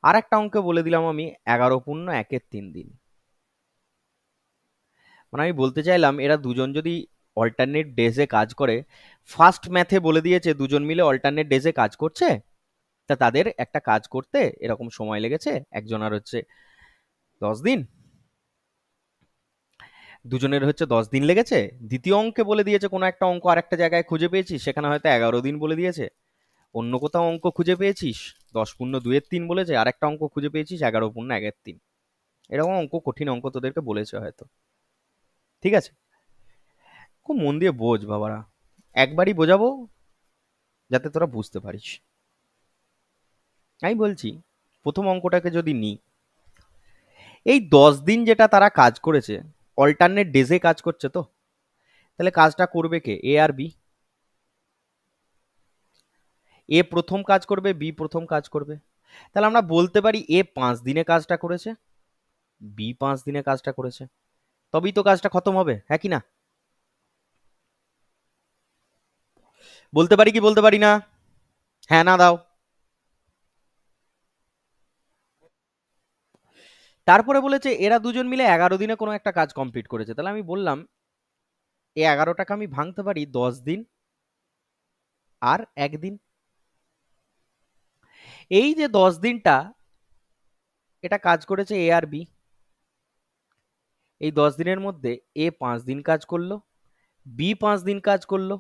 আর একটা অঙ্কে বলে দিলাম আমি 11 × 1 = 3 দিন। মানে আমি বলতে চাইলাম এরা দুজন যদি অল্টারনেট ডেজে কাজ করে, ফার্স্ট ম্যাথে বলে দিয়েছে দুজন মিলে অল্টারনেট ডেজে কাজ করছে, তা তাদের একটা কাজ করতে এরকম সময় লেগেছে, একজনের হচ্ছে 10 দিন, দুজনের হচ্ছে 10 দিন লেগেছে। দ্বিতীয় অঙ্কে বলে দিয়েছে কোনো একটা অঙ্ক আর একটা জায়গায় খুঁজে পেয়েছিস, সেখানে হয়তো 11 দিন বলে দিয়েছে। অন্য কোথাও অঙ্ক খুঁজে পেয়েছিস 10 × 2 = 3 বলেছে, আর একটা অঙ্ক খুঁজে পেয়েছিস 11 × 1 = 3। এরকম অঙ্ক, কঠিন অঙ্ক তোদেরকে বলেছে হয়তো। ঠিক আছে, খুব মন দিয়ে বোঝ বাবারা, একবারই বোঝাবো যাতে তোরা বুঝতে পারিস। আমি বলছি প্রথম অঙ্কটাকে যদি নিই, এই 10 দিন যেটা তারা কাজ করেছে, অল্টারনেট ডেজে কাজ করছে তো, তাহলে কাজটা করবে কে? এ আর বি। এ প্রথম কাজ করবে, বি প্রথম কাজ করবে। তাহলে আমরা বলতে পারি এ 5 দিনে কাজটা করেছে, বি 5 দিনে কাজটা করেছে, তবেই তো কাজটা খতম হবে, হ্যাঁ কি না? বলতে পারি কি বলতে পারি না? হ্যাঁ না দাও। তারপরে বলেছে এরা দুজন মিলে 11 দিনে কোনো একটা কাজ কমপ্লিট করেছে, তাহলে আমি বললাম এই 11টাকে আমি ভাঙতে পারি 10 দিন আর একদিন। এই যে 10 দিনটা এটা কাজ করেছে এ আর বি, এই 10 দিনের মধ্যে এ 5 দিন কাজ করলো, বি 5 দিন কাজ করলো,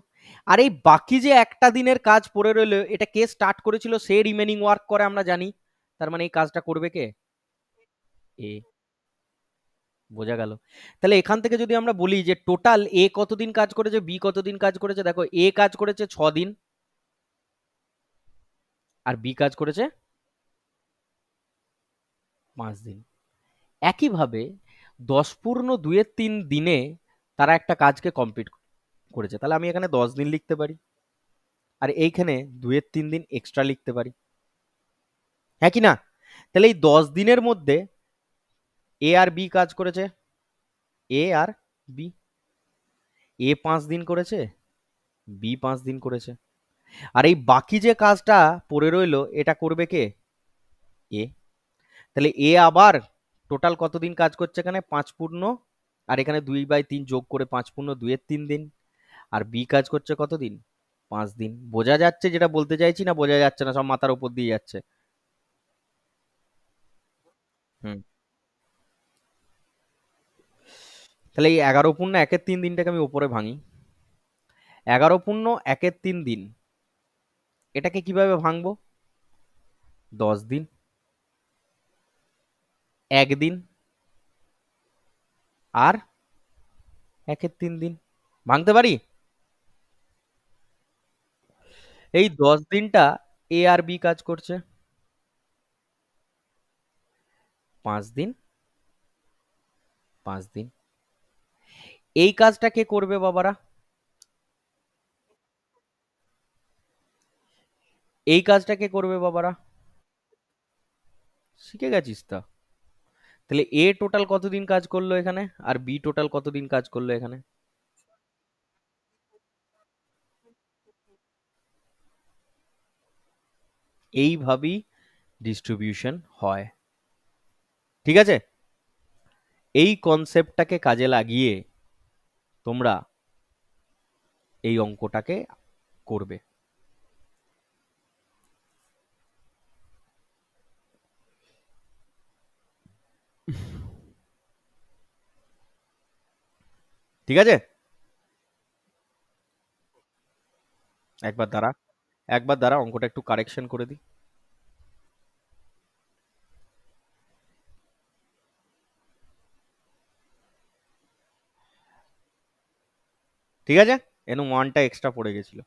আর এই বাকি যে একটা দিনের কাজ পড়ে রইলো এটা কে স্টার্ট করেছিল সে রিমেনিং ওয়ার্ক করে আমরা জানি, তার মানে এই কাজটা করবে কে? এ। বোঝা গেল? তাহলে এখান থেকে যদি আমরা বলি যে টোটাল এ কতদিন কাজ করেছে, বি কতদিন কাজ করেছে, দেখো এ কাজ করেছে 6 দিন আর বি কাজ করেছে 5 দিন। একইভাবে 10 পূর্ণ 2 এর 3 দিনে তারা একটা কাজকে কমপ্লিট করেছে, তাহলে আমি এখানে 10 দিন লিখতে পারি আর এইখানে 2 এর 3 দিন এক্সট্রা লিখতে পারি, হ্যাঁ কি না? তাহলে এই 10 দিনের মধ্যে এ আর বি কাজ করেছে, এ আর বি, এ 5 দিন করেছে, বি 5 দিন করেছে, আর এই বাকি যে কাজটা পড়ে রইলো এটা করবে কে? এ। তাহলে এ আবার টোটাল কতদিন কাজ করছে এখানে? 5 পূর্ণ, আর এখানে 2/3 যোগ করে 5 পূর্ণ 2 এর 3 দিন, আর বি কাজ করছে কতদিন? 5 দিন। বোঝা যাচ্ছে যেটা বলতে চাইছি না বোঝা যাচ্ছে না, সব মাথার উপর দিয়ে যাচ্ছে? হুম। তাহলে এই 11 পূর্ণ 1-এর 3 দিনটাকে আমি উপরে ভাঙি। 11 পূর্ণ 1-এর 3 দিন এটাকে কিভাবে ভাঙবো? 10 দিন, একদিন আর 1-এর 3 দিন ভাঙতে পারি। এই 10 দিনটা এ আর বি কাজ করছে, 5 দিন 5 দিন। এই কাজটা কে করবে বাবারা? এই কাজটা কে করবে বাবারা? শিখে গেছিস তা? তাহলে এ টোটাল কতদিন কাজ করলো এখানে আর বি টোটাল কতদিন কাজ করলো এখানে? এইভাবেই ডিস্ট্রিবিউশন হয়, ঠিক আছে? এই কনসেপ্টটাকে কাজে লাগিয়ে তোমরা এই অঙ্কটাকে করবে, ঠিক আছে? একবার দাঁড়া, একবার দাঁড়া, অঙ্কটা একটু কারেকশন করে দিই। ঠিক আছে, এন ওয়ানটা এক্সট্রা পড়ে গেছিল,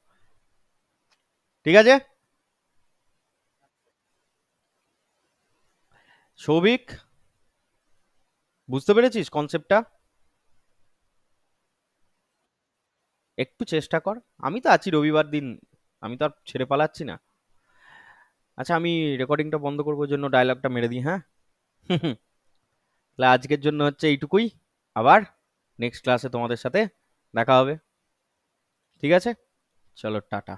ঠিক আছে? সৌভিক, বুঝতে পেরেছিস কনসেপ্টটা? একটু চেষ্টা কর, আমি তো আছি রবিবার দিন, আমি তো আর ছেড়ে পালাচ্ছি না। আচ্ছা আমি রেকর্ডিংটা বন্ধ করবো জন্য ডায়লগটা মেরে দিই, হ্যাঁ? তাহলে আজকের জন্য হচ্ছে এইটুকুই, আবার নেক্সট ক্লাসে তোমাদের সাথে দেখা হবে, ঠিক আছে? চলো টাটা।